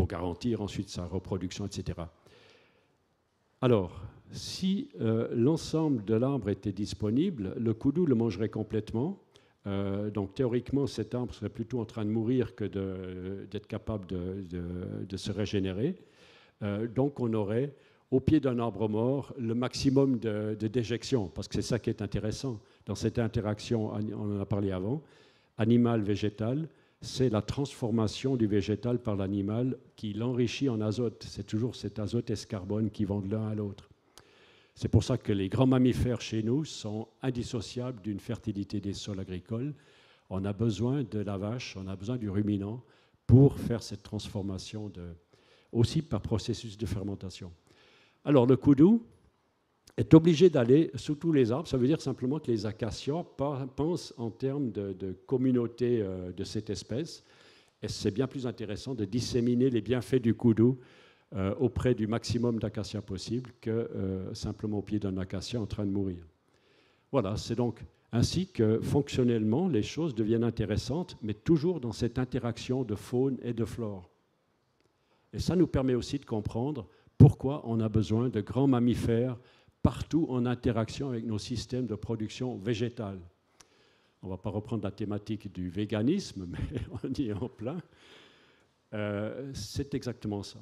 garantir ensuite sa reproduction, etc. Alors, si l'ensemble de l'arbre était disponible, le koudou le mangerait complètement. Donc théoriquement, cet arbre serait plutôt en train de mourir que d'être capable de se régénérer. Donc on aurait, au pied d'un arbre mort, le maximum de déjection, parce que c'est ça qui est intéressant. Dans cette interaction, on en a parlé avant, animal-végétal, c'est la transformation du végétal par l'animal qui l'enrichit en azote. C'est toujours cet azote et ce carbone qui vont de l'un à l'autre. C'est pour ça que les grands mammifères chez nous sont indissociables d'une fertilité des sols agricoles. On a besoin de la vache, on a besoin du ruminant pour faire cette transformation aussi par processus de fermentation. Alors le koudou est obligé d'aller sous tous les arbres. Ça veut dire simplement que les acacias pensent en termes de communauté de cette espèce. Et c'est bien plus intéressant de disséminer les bienfaits du koudou auprès du maximum d'acacias possible que simplement au pied d'un acacia en train de mourir. Voilà, c'est donc ainsi que fonctionnellement les choses deviennent intéressantes, mais toujours dans cette interaction de faune et de flore. Et ça nous permet aussi de comprendre pourquoi on a besoin de grands mammifères partout en interaction avec nos systèmes de production végétale. On ne va pas reprendre la thématique du véganisme, mais on y est en plein. C'est exactement ça.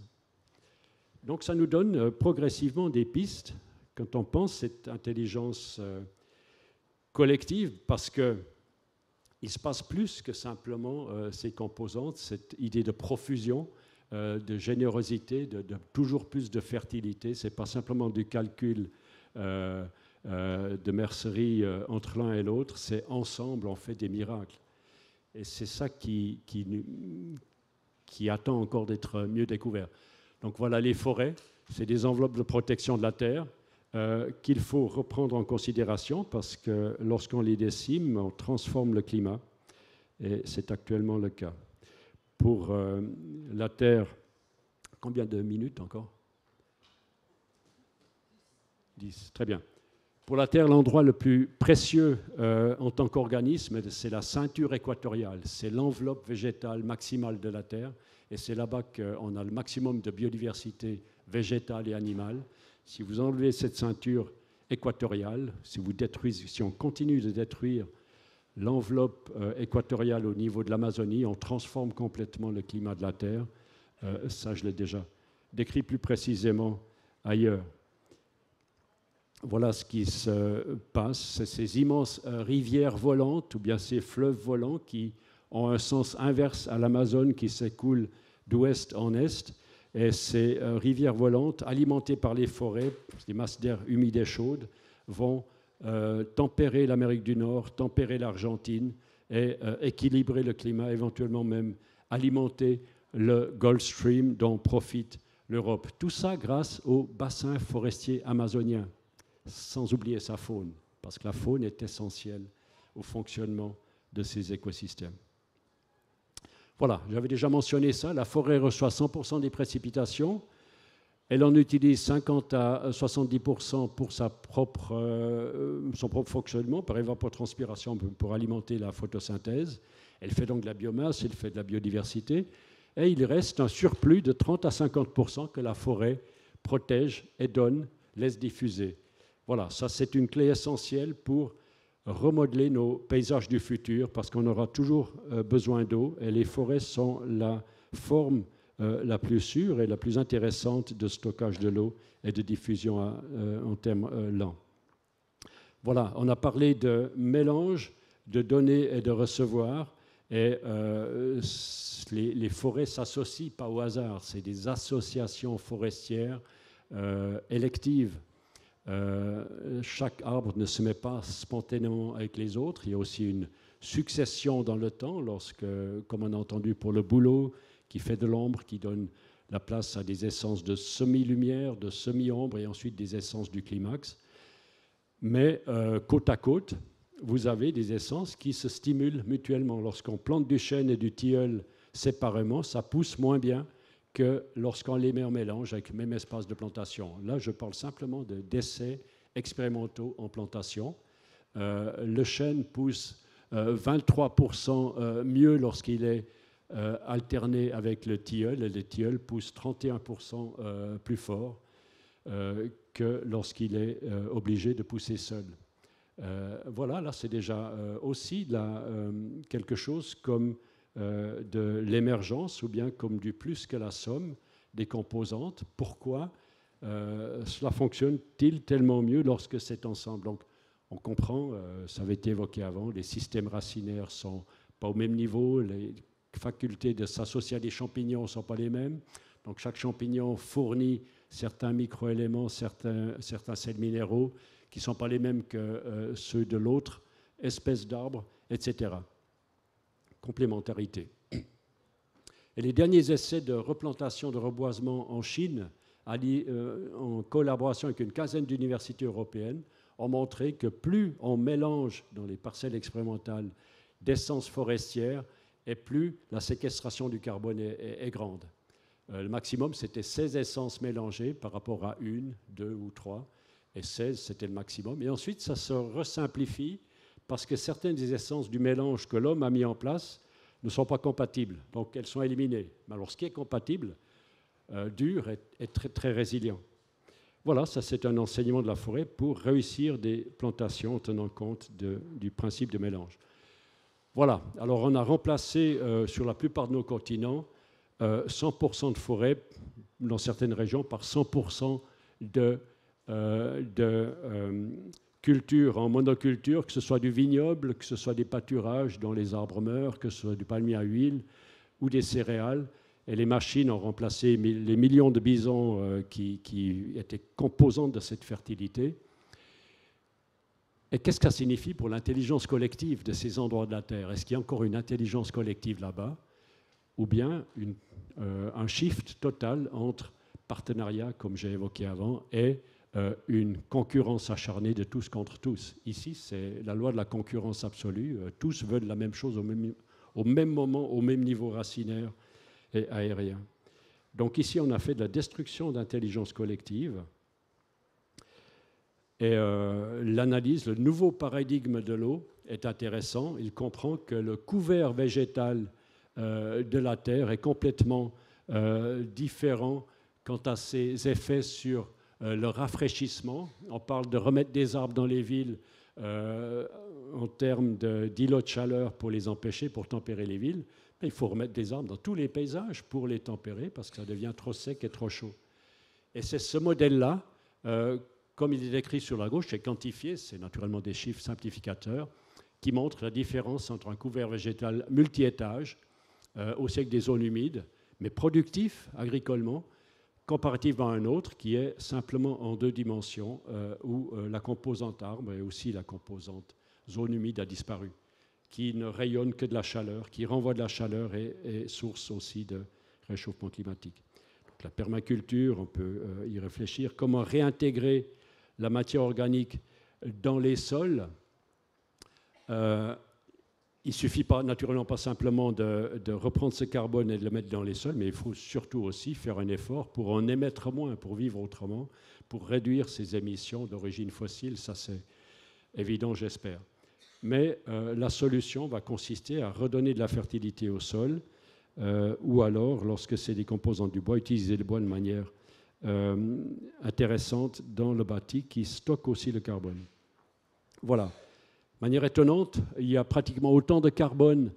Donc ça nous donne progressivement des pistes quand on pense cette intelligence collective, parce qu'il se passe plus que simplement ces composantes, cette idée de profusion, de générosité, de toujours plus de fertilité. Ce n'est pas simplement du calcul de mercerie entre l'un et l'autre, c'est ensemble on fait des miracles. Et c'est ça qui attend encore d'être mieux découvert. Donc voilà les forêts, c'est des enveloppes de protection de la terre. qu'il faut reprendre en considération parce que lorsqu'on les décime, on transforme le climat et c'est actuellement le cas. Pour la Terre, combien de minutes encore? 10, très bien. Pour la Terre, l'endroit le plus précieux en tant qu'organisme, c'est la ceinture équatoriale, c'est l'enveloppe végétale maximale de la Terre et c'est là-bas qu'on a le maximum de biodiversité végétale et animale. Si vous enlevez cette ceinture équatoriale, si on continue de détruire l'enveloppe équatoriale au niveau de l'Amazonie, on transforme complètement le climat de la Terre. Ça, je l'ai déjà décrit plus précisément ailleurs. Voilà ce qui se passe. C'est ces immenses rivières volantes ou bien ces fleuves volants qui ont un sens inverse à l'Amazone qui s'écoule d'ouest en est. Et ces rivières volantes, alimentées par les forêts, des masses d'air humides et chaudes, vont tempérer l'Amérique du Nord, tempérer l'Argentine et équilibrer le climat, éventuellement même alimenter le Gulf Stream dont profite l'Europe. Tout ça grâce au bassin forestier amazonien, sans oublier sa faune, parce que la faune est essentielle au fonctionnement de ces écosystèmes. Voilà, j'avais déjà mentionné ça, la forêt reçoit 100% des précipitations, elle en utilise 50 à 70% pour son propre fonctionnement, par évapotranspiration pour alimenter la photosynthèse. Elle fait donc de la biomasse, elle fait de la biodiversité, et il reste un surplus de 30 à 50% que la forêt protège et laisse diffuser. Voilà, ça c'est une clé essentielle pour remodeler nos paysages du futur parce qu'on aura toujours besoin d'eau et les forêts sont la forme la plus sûre et la plus intéressante de stockage de l'eau et de diffusion en termes lents. Voilà, on a parlé de mélange, de donner et de recevoir et les forêts s'associent pas au hasard, c'est des associations forestières électives. Chaque arbre ne se met pas spontanément avec les autres. Il y a aussi une succession dans le temps, comme on a entendu pour le bouleau, qui fait de l'ombre, qui donne la place à des essences de semi-lumière, de semi-ombre, et ensuite des essences du climax. Mais côte à côte, vous avez des essences qui se stimulent mutuellement. Lorsqu'on plante du chêne et du tilleul séparément, ça pousse moins bien que lorsqu'on les met en mélange avec le même espace de plantation. Là, je parle simplement d'essais expérimentaux en plantation. Le chêne pousse 23% mieux lorsqu'il est alterné avec le tilleul, et le tilleul pousse 31% plus fort que lorsqu'il est obligé de pousser seul. Voilà, là c'est déjà aussi quelque chose comme de l'émergence ou bien comme du plus que la somme des composantes. Pourquoi cela fonctionne-t-il tellement mieux lorsque c'est ensemble? Donc, on comprend, ça avait été évoqué avant, les systèmes racinaires ne sont pas au même niveau, les facultés de s'associer à des champignons ne sont pas les mêmes. Donc, chaque champignon fournit certains microéléments, certains sels minéraux qui ne sont pas les mêmes que ceux de l'autre espèce d'arbre, etc. Complémentarité. Et les derniers essais de replantation, de reboisement en Chine, en collaboration avec une quinzaine d'universités européennes, ont montré que plus on mélange dans les parcelles expérimentales d'essences forestières, et plus la séquestration du carbone est grande. Le maximum, c'était 16 essences mélangées par rapport à 1, 2 ou 3, et 16, c'était le maximum. Et ensuite, ça se resimplifie parce que certaines des essences du mélange que l'homme a mis en place ne sont pas compatibles, donc elles sont éliminées. Mais alors, ce qui est compatible, dure et très, très résilient. Voilà, ça c'est un enseignement de la forêt pour réussir des plantations en tenant compte du principe de mélange. Voilà, alors on a remplacé sur la plupart de nos continents 100% de forêt dans certaines régions par 100% de culture en monoculture, que ce soit du vignoble, que ce soit des pâturages dont les arbres meurent, que ce soit du palmier à huile ou des céréales. Et les machines ont remplacé les millions de bisons qui étaient composantes de cette fertilité. Et qu'est-ce que ça signifie pour l'intelligence collective de ces endroits de la Terre? Est-ce qu'il y a encore une intelligence collective là-bas? Ou bien un shift total entre partenariat, comme j'ai évoqué avant, et une concurrence acharnée de tous contre tous. Ici, c'est la loi de la concurrence absolue. Tous veulent la même chose au même moment, au même niveau racinaire et aérien. Donc ici, on a fait de la destruction d'intelligence collective. Et l'analyse, le nouveau paradigme de l'eau est intéressant. Il comprend que le couvert végétal de la Terre est complètement différent quant à ses effets sur le rafraîchissement. On parle de remettre des arbres dans les villes en termes d'îlots de chaleur pour les empêcher, pour tempérer les villes. Mais il faut remettre des arbres dans tous les paysages pour les tempérer parce que ça devient trop sec et trop chaud. Et c'est ce modèle-là, comme il est décrit sur la gauche, c'est quantifié, c'est naturellement des chiffres simplificateurs, qui montrent la différence entre un couvert végétal multi-étage, aussi avec des zones humides, mais productif agricolement, comparativement à un autre qui est simplement en 2 dimensions, où la composante arbre et aussi la composante zone humide a disparu, qui ne rayonne que de la chaleur, qui renvoie de la chaleur et source aussi de réchauffement climatique. Donc la permaculture, on peut y réfléchir. Comment réintégrer la matière organique dans les sols? Il ne suffit pas, naturellement pas simplement de reprendre ce carbone et de le mettre dans les sols, mais il faut surtout aussi faire un effort pour en émettre moins, pour vivre autrement, pour réduire ces émissions d'origine fossile. Ça, c'est évident, j'espère. Mais la solution va consister à redonner de la fertilité au sol, ou alors, lorsque c'est des composants du bois, utiliser le bois de manière intéressante dans le bâti qui stocke aussi le carbone. Voilà. De manière étonnante, il y a pratiquement autant de carbone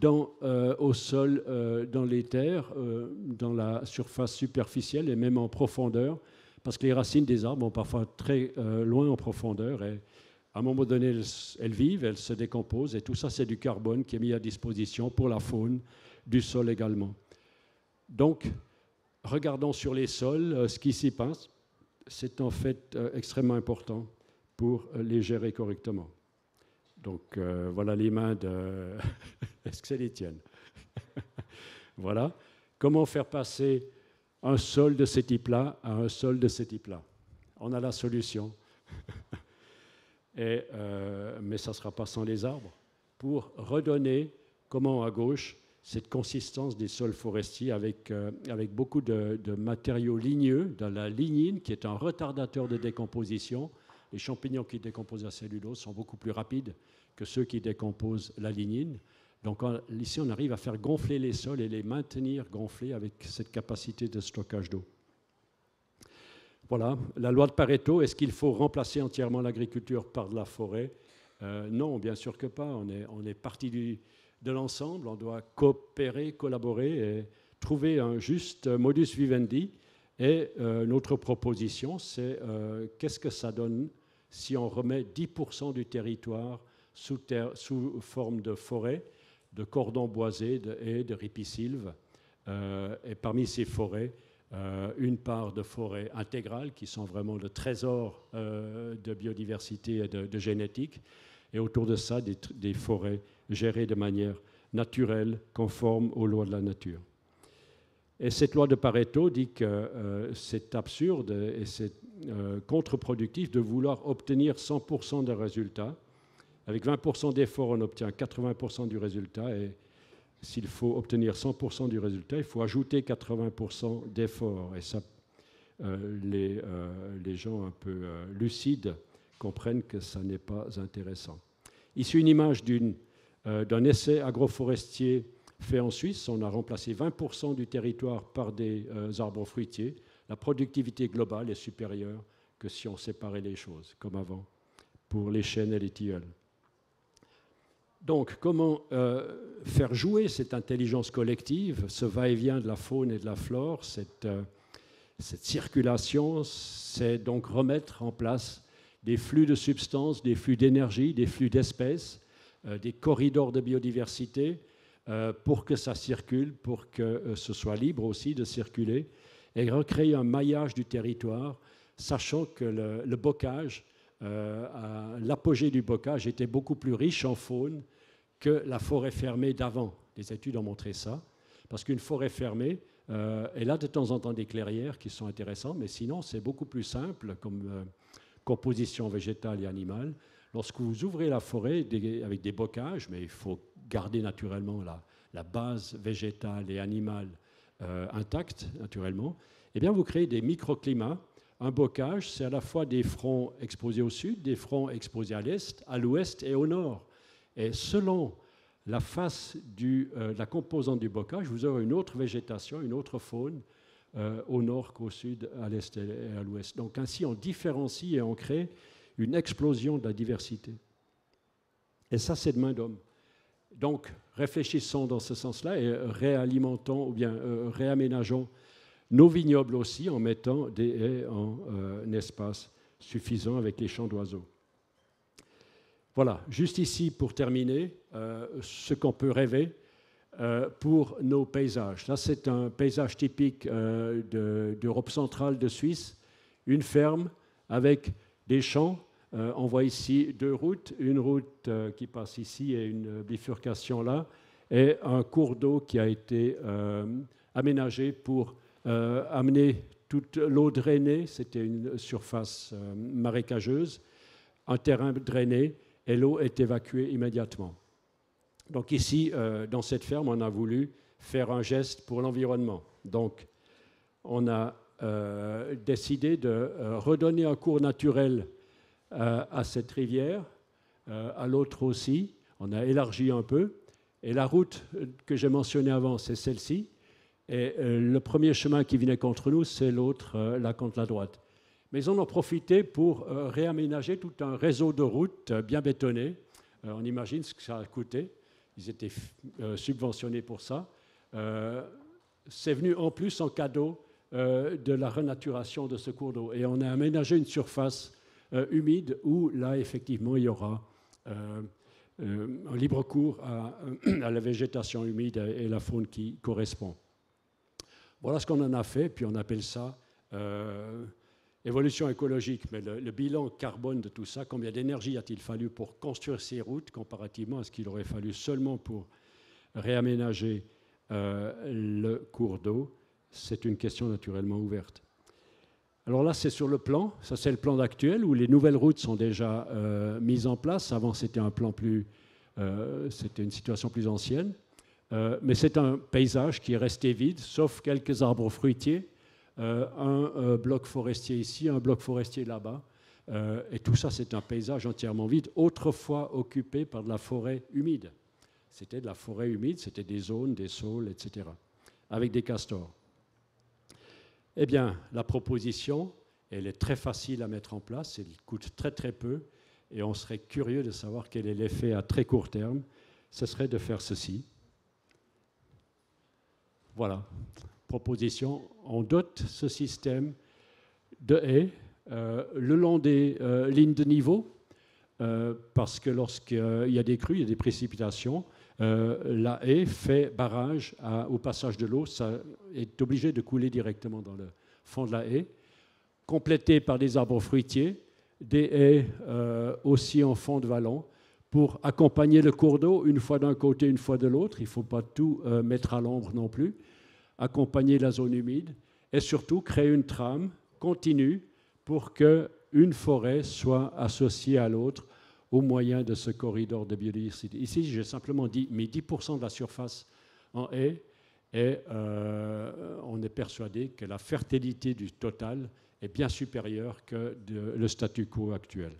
au sol, dans les terres, dans la surface superficielle et même en profondeur, parce que les racines des arbres vont parfois très loin en profondeur et à un moment donné, elles vivent, elles se décomposent et tout ça, c'est du carbone qui est mis à disposition pour la faune du sol également. Donc, regardons sur les sols ce qui s'y passe. C'est en fait extrêmement important pour les gérer correctement. Donc, voilà les mains de... Est-ce que c'est les tiennes? Voilà. Comment faire passer un sol de ce type-là à un sol de ce type-là? On a la solution. Mais ça ne sera pas sans les arbres. Pour redonner, comment à gauche, cette consistance des sols forestiers avec beaucoup de matériaux ligneux, de la lignine, qui est un retardateur de décomposition. Les champignons qui décomposent la cellulose sont beaucoup plus rapides que ceux qui décomposent la lignine. Donc ici, on arrive à faire gonfler les sols et les maintenir gonflés avec cette capacité de stockage d'eau. Voilà, la loi de Pareto, est-ce qu'il faut remplacer entièrement l'agriculture par de la forêt? Non, bien sûr que pas. On est partie de l'ensemble, on doit coopérer, collaborer et trouver un juste modus vivendi. Et notre proposition, c'est qu'est-ce que ça donne si on remet 10% du territoire sous forme de forêt, de cordons boisés, de haies, de ripisylves, et parmi ces forêts, une part de forêts intégrales qui sont vraiment le trésor de biodiversité et de génétique, et autour de ça, des forêts gérées de manière naturelle, conforme aux lois de la nature. Et cette loi de Pareto dit que c'est absurde et c'est contre-productif de vouloir obtenir 100% des résultats. Avec 20% d'efforts, on obtient 80% du résultat. Et s'il faut obtenir 100% du résultat, il faut ajouter 80% d'efforts. Et ça, les gens un peu lucides comprennent que ça n'est pas intéressant. Ici, une image d'un essai agroforestier fait en Suisse. On a remplacé 20% du territoire par des arbres fruitiers. La productivité globale est supérieure que si on séparait les choses, comme avant, pour les chênes et les tilleuls. Donc, comment faire jouer cette intelligence collective, ce va-et-vient de la faune et de la flore, cette circulation, c'est donc remettre en place des flux de substances, des flux d'énergie, des flux d'espèces, des corridors de biodiversité, pour que ça circule, pour que ce soit libre aussi de circuler, et recréer un maillage du territoire, sachant que le bocage, l'apogée du bocage était beaucoup plus riche en faune que la forêt fermée d'avant. Les études ont montré ça, parce qu'une forêt fermée Et là, de temps en temps, des clairières qui sont intéressantes, mais sinon, c'est beaucoup plus simple comme composition végétale et animale. Lorsque vous ouvrez la forêt avec des bocages, mais il faut garder naturellement la base végétale et animale intacte, naturellement, eh bien, vous créez des microclimats. Un bocage, c'est à la fois des fronts exposés au sud, des fronts exposés à l'est, à l'ouest et au nord. Et selon la face la composante du bocage, vous aurez une autre végétation, une autre faune au nord qu'au sud, à l'est et à l'ouest. Donc ainsi, on différencie et on crée une explosion de la diversité. Et ça, c'est de main d'homme. Donc, réfléchissons dans ce sens-là et réalimentons ou bien réaménageons nos vignobles aussi en mettant des haies en espace suffisant avec les champs d'oiseaux. Voilà, juste ici pour terminer, ce qu'on peut rêver pour nos paysages. Là, c'est un paysage typique d'Europe centrale, de Suisse, une ferme avec des champs. On voit ici deux routes, une route qui passe ici et une bifurcation là, et un cours d'eau qui a été aménagé pour amener toute l'eau drainée, c'était une surface marécageuse, un terrain drainé, et l'eau est évacuée immédiatement. Donc ici, dans cette ferme, on a voulu faire un geste pour l'environnement. Donc, on a décidé de redonner un cours naturel à cette rivière, à l'autre aussi. On a élargi un peu. Et la route que j'ai mentionnée avant, c'est celle-ci. Et le premier chemin qui venait contre nous, c'est l'autre, là contre la droite. Mais ils en ont profité pour réaménager tout un réseau de routes bien bétonnées. On imagine ce que ça a coûté. Ils étaient subventionnés pour ça. C'est venu en plus en cadeau de la renaturation de ce cours d'eau. Et on a aménagé une surface humide où, là, effectivement, il y aura un libre cours à la végétation humide et la faune qui correspond. Voilà ce qu'on en a fait, puis on appelle ça évolution écologique. Mais le bilan carbone de tout ça, combien d'énergie a-t-il fallu pour construire ces routes comparativement à ce qu'il aurait fallu seulement pour réaménager le cours d'eau, c'est une question naturellement ouverte. Alors là, c'est sur le plan, ça c'est le plan actuel où les nouvelles routes sont déjà mises en place. Avant, c'était un plan c'était une situation plus ancienne. Mais c'est un paysage qui est resté vide, sauf quelques arbres fruitiers, un bloc forestier ici, un bloc forestier là-bas. Et tout ça, c'est un paysage entièrement vide, autrefois occupé par de la forêt humide. C'était de la forêt humide, c'était des zones, des saules, etc., avec des castors. Eh bien, la proposition, elle est très facile à mettre en place, elle coûte très très peu, et on serait curieux de savoir quel est l'effet à très court terme. Ce serait de faire ceci. Voilà, proposition. On dote ce système de haies le long des lignes de niveau, parce que lorsqu'il y a des crues, il y a des précipitations, la haie fait barrage au passage de l'eau, ça est obligé de couler directement dans le fond de la haie, complété par des arbres fruitiers, des haies aussi en fond de vallon, pour accompagner le cours d'eau, une fois d'un côté, une fois de l'autre. Il ne faut pas tout mettre à l'ombre non plus. Accompagner la zone humide et surtout créer une trame continue pour qu'une forêt soit associée à l'autre au moyen de ce corridor de biodiversité. Ici, j'ai simplement mis 10% de la surface en haies et on est persuadé que la fertilité du total est bien supérieure que le statu quo actuel.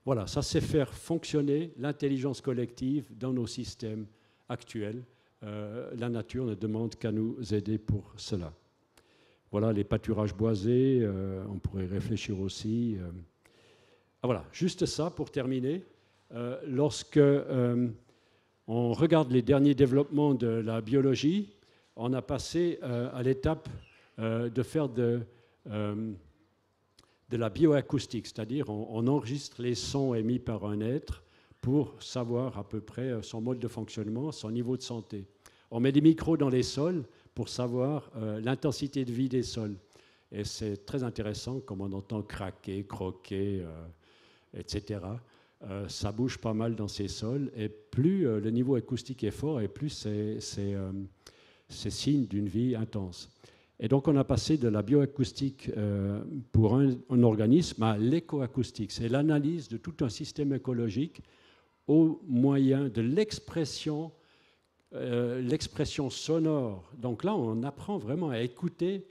Voilà, ça c'est faire fonctionner l'intelligence collective dans nos systèmes actuels. La nature ne demande qu'à nous aider pour cela. Voilà, les pâturages boisés, on pourrait réfléchir aussi. Voilà, juste ça pour terminer. Lorsque on regarde les derniers développements de la biologie, on a passé à l'étape de faire de la bioacoustique, c'est-à-dire on enregistre les sons émis par un être pour savoir à peu près son mode de fonctionnement, son niveau de santé. On met des micros dans les sols pour savoir l'intensité de vie des sols. Et c'est très intéressant, comme on entend craquer, croquer, etc. Ça bouge pas mal dans ces sols. Et plus le niveau acoustique est fort, et plus c'est signe d'une vie intense. Et donc on a passé de la bioacoustique pour un organisme à l'écoacoustique. C'est l'analyse de tout un système écologique au moyen de l'expression sonore. Donc là, on apprend vraiment à écouter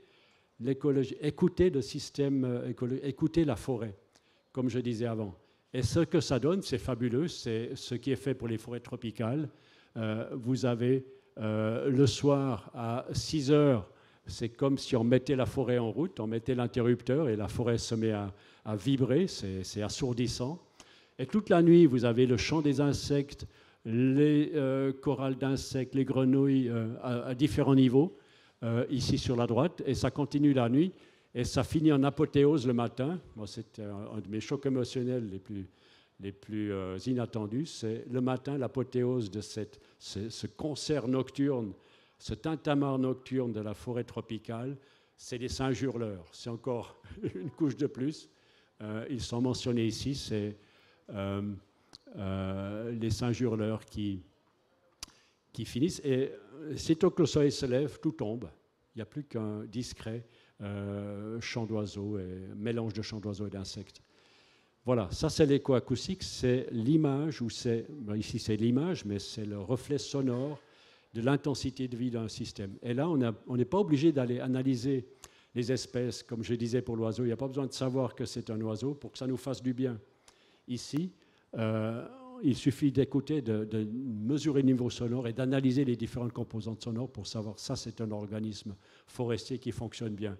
l'écologie, écouter le système écologique, écouter la forêt, comme je disais avant. Et ce que ça donne, c'est fabuleux, c'est ce qui est fait pour les forêts tropicales. Vous avez le soir à 6 heures, c'est comme si on mettait la forêt en route, on mettait l'interrupteur et la forêt se met à vibrer, c'est assourdissant. Et toute la nuit, vous avez le chant des insectes, les chorales d'insectes, les grenouilles à différents niveaux, ici sur la droite, et ça continue la nuit, et ça finit en apothéose le matin. Bon, c'est un de mes chocs émotionnels les plus inattendus. C'est le matin, l'apothéose de ce concert nocturne, ce tintamarre nocturne de la forêt tropicale, c'est les singes hurleurs. C'est encore une couche de plus. Ils sont mentionnés ici, c'est les singes hurleurs qui finissent. Et sitôt que le soleil se lève, tout tombe. Il n'y a plus qu'un discret chant d'oiseaux, mélange de chants d'oiseaux et d'insectes. Voilà, ça c'est l'écoacoustique, c'est l'image, ici c'est l'image, mais c'est le reflet sonore de l'intensité de vie d'un système. Et là, on n'est pas obligé d'aller analyser les espèces, comme je disais pour l'oiseau. Il n'y a pas besoin de savoir que c'est un oiseau pour que ça nous fasse du bien. Ici, il suffit d'écouter, de mesurer le niveau sonore et d'analyser les différentes composantes sonores pour savoir que ça, c'est un organisme forestier qui fonctionne bien.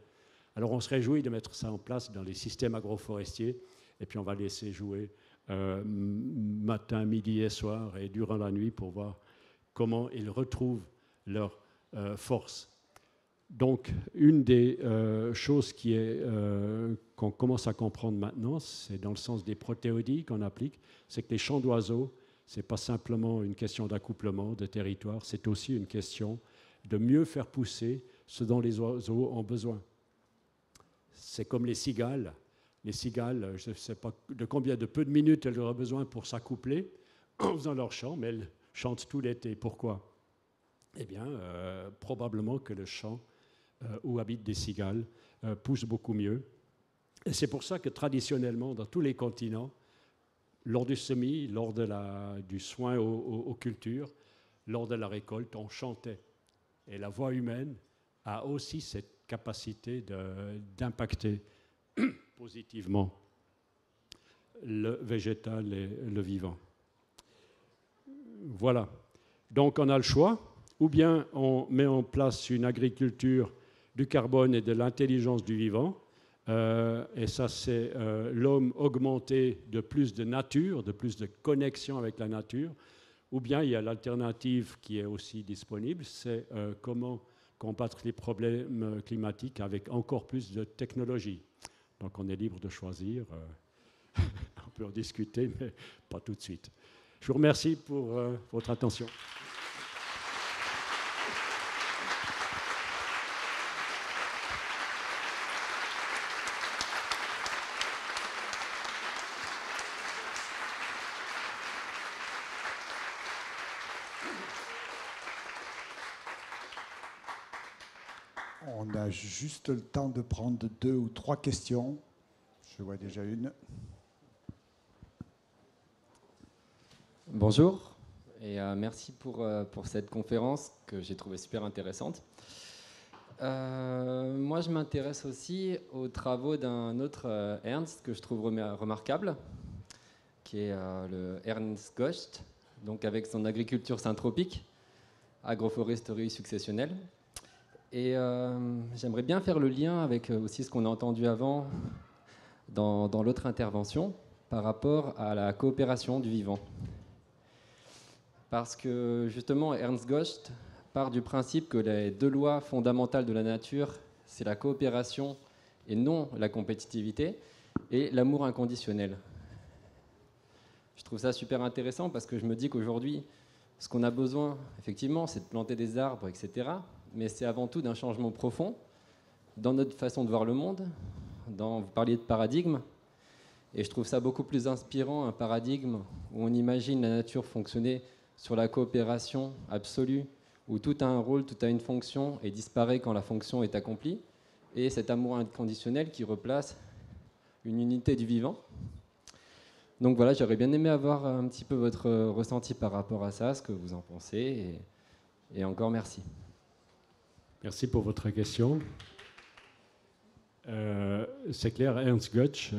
Alors, on se réjouit de mettre ça en place dans les systèmes agroforestiers, et puis on va laisser jouer matin, midi et soir, et durant la nuit pour voir comment ils retrouvent leur force. Donc, une des choses qu'on commence à comprendre maintenant, c'est dans le sens des protéodies qu'on applique, c'est que les chants d'oiseaux, ce n'est pas simplement une question d'accouplement, de territoire, c'est aussi une question de mieux faire pousser ce dont les oiseaux ont besoin. C'est comme les cigales. Les cigales, je ne sais pas de combien de peu de minutes elles auraient besoin pour s'accoupler en faisant leur chant, mais elles chantent tout l'été. Pourquoi ? Eh bien, probablement que le champ où habitent des cigales pousse beaucoup mieux. Et c'est pour ça que traditionnellement, dans tous les continents, lors du semis, lors du soin aux cultures, lors de la récolte, on chantait. Et la voix humaine a aussi cette capacité d'impacter positivement le végétal et le vivant. Voilà. Donc on a le choix. Ou bien on met en place une agriculture du carbone et de l'intelligence du vivant, et ça c'est l'homme augmenté de plus de nature, de plus de connexion avec la nature, ou bien il y a l'alternative qui est aussi disponible, c'est comment combattre les problèmes climatiques avec encore plus de technologie. Donc on est libre de choisir, on peut en discuter, mais pas tout de suite. Je vous remercie pour votre attention.
On a juste le temps de prendre 2 ou 3 questions. Je vois déjà une.
Bonjour et merci pour cette conférence que j'ai trouvée super intéressante. Moi, je m'intéresse aussi aux travaux d'un autre Ernst que je trouve remarquable, qui est le Ernst Gost, donc avec son agriculture syntropique, agroforesterie successionnelle. Et j'aimerais bien faire le lien avec aussi ce qu'on a entendu avant dans l'autre intervention par rapport à la coopération du vivant. Parce que justement, Ernst Gost part du principe que les 2 lois fondamentales de la nature, c'est la coopération et non la compétitivité, et l'amour inconditionnel. Je trouve ça super intéressant parce que je me dis qu'aujourd'hui, ce qu'on a besoin, effectivement, c'est de planter des arbres, etc., mais c'est avant tout d'un changement profond dans notre façon de voir le monde. Vous parliez de paradigme, et je trouve ça beaucoup plus inspirant, un paradigme où on imagine la nature fonctionner sur la coopération absolue, où tout a un rôle, tout a une fonction et disparaît quand la fonction est accomplie, et cet amour inconditionnel qui replace une unité du vivant. Donc voilà, j'aurais bien aimé avoir un petit peu votre ressenti par rapport à ça, ce que vous en pensez, et encore merci.
Merci pour votre question. C'est clair, Ernst Götsch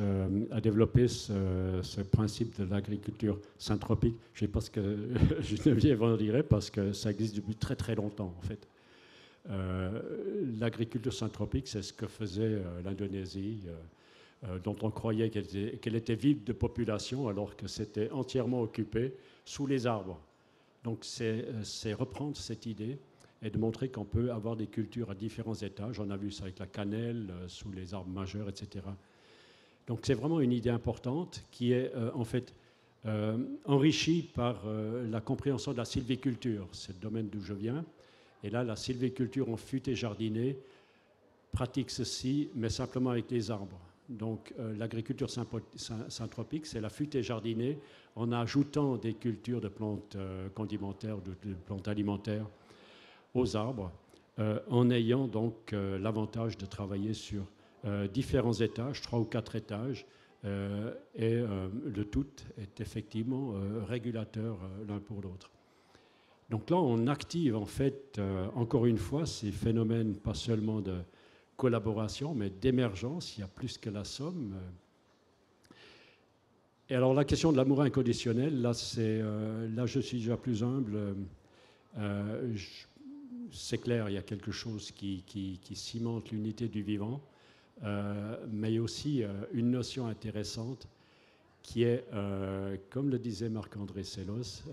a développé ce principe de l'agriculture syntropique. Je ne sais pas ce que Geneviève en dirait, parce que ça existe depuis très très longtemps en fait. L'agriculture syntropique, c'est ce que faisait l'Indonésie, dont on croyait qu'elle était vide de population, alors que c'était entièrement occupé sous les arbres. Donc c'est reprendre cette idée et de montrer qu'on peut avoir des cultures à différents étages. On a vu ça avec la cannelle, sous les arbres majeurs, etc. Donc c'est vraiment une idée importante qui est en fait enrichie par la compréhension de la sylviculture. C'est le domaine d'où je viens. Et là, la sylviculture en fut et jardinée pratique ceci, mais simplement avec les arbres. Donc l'agriculture syntropique, c'est la fut et jardinée en ajoutant des cultures de plantes condimentaires, de plantes alimentaires aux arbres, en ayant donc l'avantage de travailler sur différents étages, 3 ou 4 étages, et le tout est effectivement régulateur l'un pour l'autre. Donc là, on active en fait, encore une fois, ces phénomènes pas seulement de collaboration, mais d'émergence. Il y a plus que la somme. Et alors la question de l'amour inconditionnel, là, là je suis déjà plus humble. C'est clair, il y a quelque chose qui cimente l'unité du vivant, mais il y a aussi une notion intéressante qui est, comme le disait Marc-André Sellos,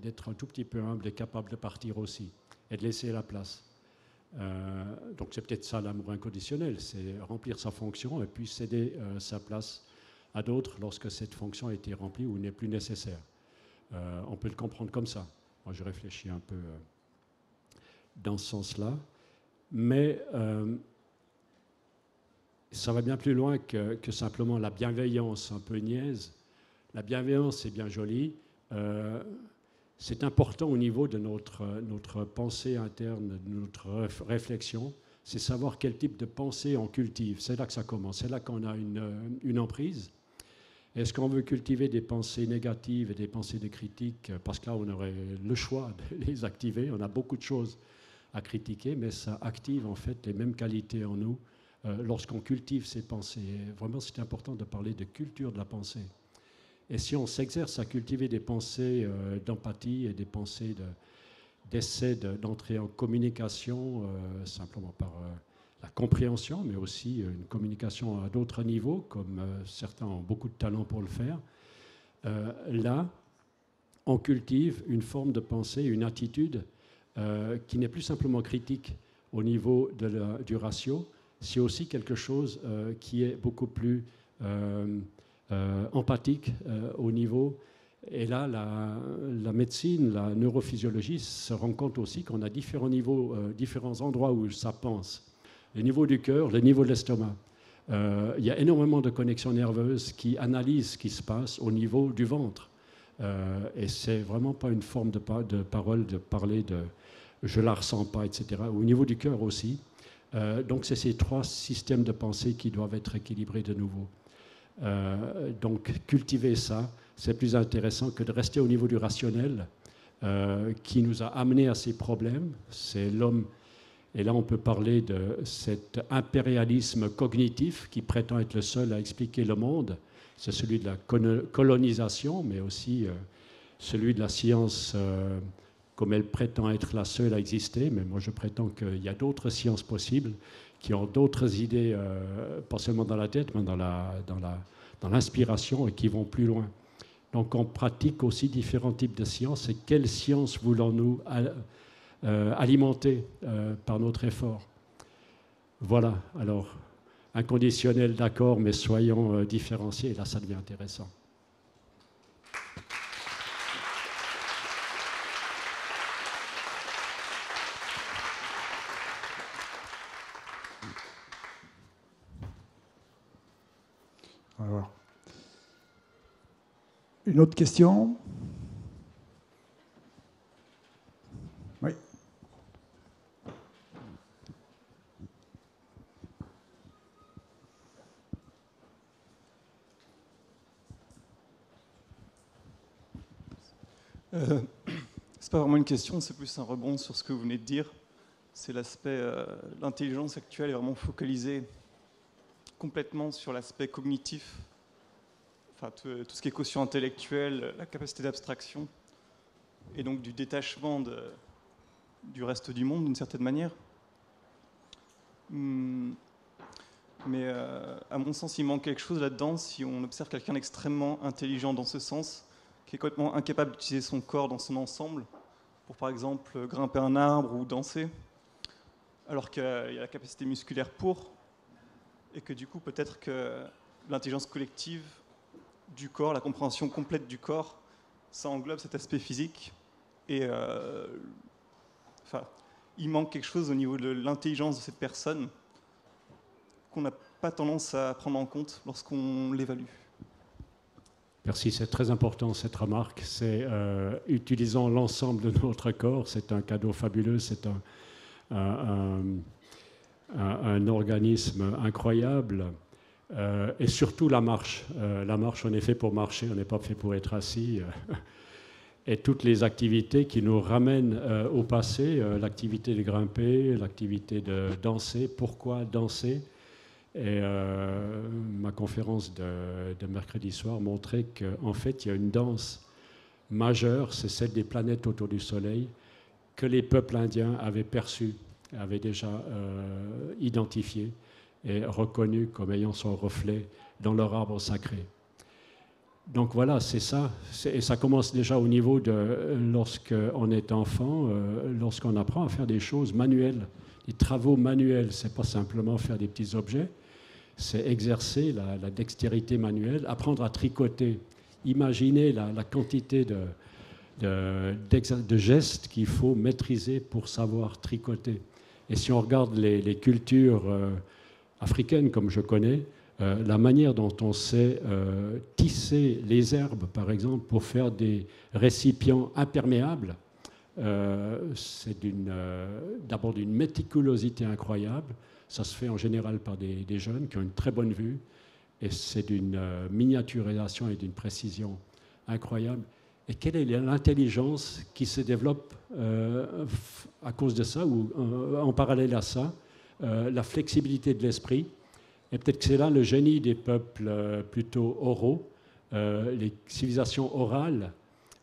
d'être un tout petit peu humble et capable de partir aussi, et de laisser la place. Donc c'est peut-être ça l'amour inconditionnel, c'est remplir sa fonction et puis céder sa place à d'autres lorsque cette fonction a été remplie ou n'est plus nécessaire. On peut le comprendre comme ça. Moi je réfléchis un peu dans ce sens-là, mais ça va bien plus loin que simplement la bienveillance un peu niaise. La bienveillance, c'est bien joli. C'est important au niveau de notre pensée interne, de notre réflexion. C'est savoir quel type de pensée on cultive. C'est là que ça commence. C'est là qu'on a une emprise. Est-ce qu'on veut cultiver des pensées négatives et des pensées de critique? Parce que là, on aurait le choix de les activer. On a beaucoup de choses à critiquer, mais ça active en fait les mêmes qualités en nous lorsqu'on cultive ces pensées. Et vraiment, c'est important de parler de culture de la pensée. Et si on s'exerce à cultiver des pensées d'empathie et des pensées d'essai d'entrer en communication, simplement par la compréhension, mais aussi une communication à d'autres niveaux, comme certains ont beaucoup de talent pour le faire, là, on cultive une forme de pensée, une attitude qui n'est plus simplement critique au niveau du ratio, c'est aussi quelque chose qui est beaucoup plus empathique au niveau. Et là, la médecine, la neurophysiologie se rend compte aussi qu'on a différents niveaux, différents endroits où ça pense. Le niveau du cœur, le niveau de l'estomac. Il y a énormément de connexions nerveuses qui analysent ce qui se passe au niveau du ventre. Et c'est vraiment pas une forme de parole de parler de je la ressens pas, etc. Au niveau du cœur aussi. Donc c'est ces 3 systèmes de pensée qui doivent être équilibrés de nouveau. Donc cultiver ça, c'est plus intéressant que de rester au niveau du rationnel qui nous a amenés à ces problèmes. C'est l'homme, et là on peut parler de cet impérialisme cognitif qui prétend être le seul à expliquer le monde. C'est celui de la colonisation, mais aussi celui de la science comme elle prétend être la seule à exister, mais moi je prétends qu'il y a d'autres sciences possibles qui ont d'autres idées, pas seulement dans la tête, mais dans l'inspiration et qui vont plus loin. Donc on pratique aussi différents types de sciences. Et quelles sciences voulons-nous alimenter par notre effort? Voilà, alors inconditionnel, d'accord, mais soyons différenciés, et là ça devient intéressant.
Alors, une autre question? Oui.
C'est pas vraiment une question, c'est plus un rebond sur ce que vous venez de dire. C'est l'aspect, l'intelligence actuelle est vraiment focalisée complètement sur l'aspect cognitif, enfin tout ce qui est quotient intellectuel, la capacité d'abstraction, et donc du détachement du reste du monde d'une certaine manière. Mais à mon sens, il manque quelque chose là-dedans si on observe quelqu'un d'extrêmement intelligent dans ce sens, qui est complètement incapable d'utiliser son corps dans son ensemble, pour par exemple grimper un arbre ou danser, alors qu'il y a la capacité musculaire pour, et que du coup peut-être que l'intelligence collective du corps, la compréhension complète du corps, ça englobe cet aspect physique, et il manque quelque chose au niveau de l'intelligence de cette personne qu'on n'a pas tendance à prendre en compte lorsqu'on l'évalue.
Merci, c'est très important cette remarque. C'est utilisant l'ensemble de notre corps, c'est un cadeau fabuleux, c'est un organisme incroyable. Et surtout la marche. La marche, on est fait pour marcher, on n'est pas fait pour être assis. Et toutes les activités qui nous ramènent au passé, l'activité de grimper, l'activité de danser. Pourquoi danser ? Et ma conférence de mercredi soir montrait qu'en fait, il y a une danse majeure, c'est celle des planètes autour du Soleil, que les peuples indiens avaient perçue, avaient déjà identifiée et reconnue comme ayant son reflet dans leur arbre sacré. Donc voilà, c'est ça. Et ça commence déjà au niveau de lorsqu'on est enfant, lorsqu'on apprend à faire des choses manuelles, des travaux manuels. Ce n'est pas simplement faire des petits objets, c'est exercer la dextérité manuelle, apprendre à tricoter. Imaginez la quantité de gestes qu'il faut maîtriser pour savoir tricoter. Et si on regarde les cultures africaines, comme je connais, la manière dont on sait tisser les herbes, par exemple, pour faire des récipients imperméables, c'est d'abord d'une méticulosité incroyable. Ça se fait en général par des jeunes qui ont une très bonne vue, et c'est d'une miniaturisation et d'une précision incroyable. Et quelle est l'intelligence qui se développe à cause de ça, ou en parallèle à ça, la flexibilité de l'esprit. Et peut-être que c'est là le génie des peuples plutôt oraux. Les civilisations orales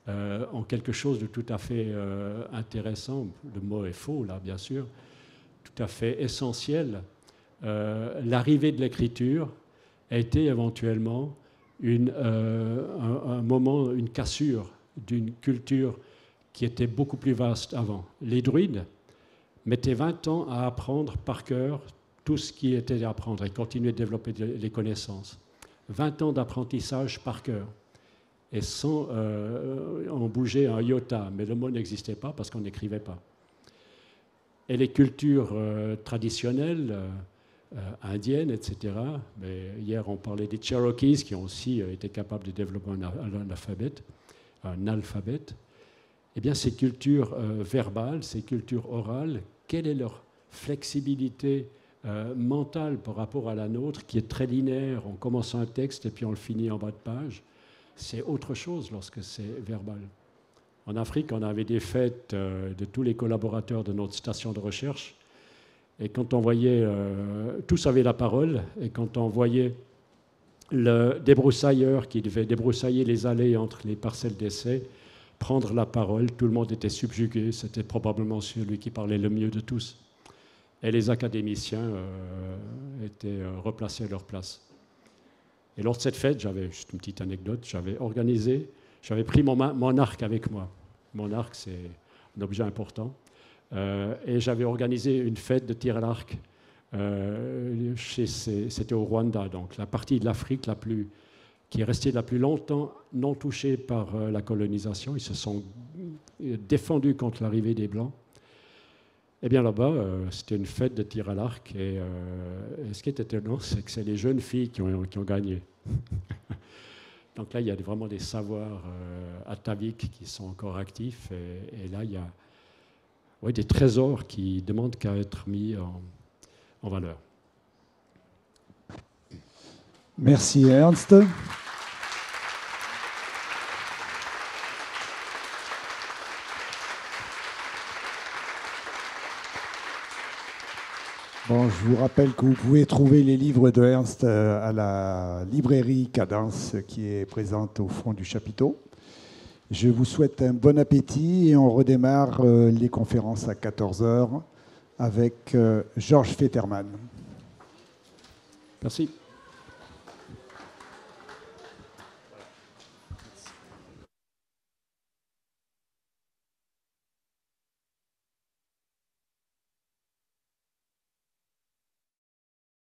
ont quelque chose de tout à fait intéressant. Le mot est faux, là, bien sûr. Tout à fait essentiel. L'arrivée de l'écriture a été éventuellement un moment, une cassure d'une culture qui était beaucoup plus vaste avant. Les druides mettaient 20 ans à apprendre par cœur tout ce qui était à apprendre et continuer de développer les connaissances. 20 ans d'apprentissage par cœur. Et sans en bouger un iota. Mais le mot n'existait pas parce qu'on n'écrivait pas. Et les cultures traditionnelles, indiennes, etc. Mais hier, on parlait des Cherokees qui ont aussi été capables de développer un alphabet. Eh bien, ces cultures verbales, ces cultures orales, quelle est leur flexibilité mentale par rapport à la nôtre, qui est très linéaire? On commence un texte et puis on le finit en bas de page. C'est autre chose lorsque c'est verbal. En Afrique, on avait des fêtes de tous les collaborateurs de notre station de recherche. Et quand on voyait, tous avaient la parole, et quand on voyait le débroussailleur qui devait débroussailler les allées entre les parcelles d'essai, prendre la parole, tout le monde était subjugué, c'était probablement celui qui parlait le mieux de tous. Et les académiciens étaient replacés à leur place. Et lors de cette fête, j'avais juste une petite anecdote, j'avais pris mon arc avec moi. Mon arc, c'est un objet important. Et j'avais organisé une fête de tir à l'arc. C'était au Rwanda, donc la partie de l'Afrique qui est restée la plus longtemps non touchée par la colonisation. Ils se sont défendus contre l'arrivée des Blancs. Eh bien là-bas, c'était une fête de tir à l'arc. Et ce qui est étonnant, c'est que c'est les jeunes filles qui ont gagné. Donc là, il y a vraiment des savoirs ataviques qui sont encore actifs. Et là, il y a des trésors qui demandent qu'à être mis en valeur.
Merci Ernst. Bon, je vous rappelle que vous pouvez trouver les livres de Ernst à la librairie Cadence qui est présente au fond du chapiteau. Je vous souhaite un bon appétit et on redémarre les conférences à 14 h avec Georges Fetterman.
Merci.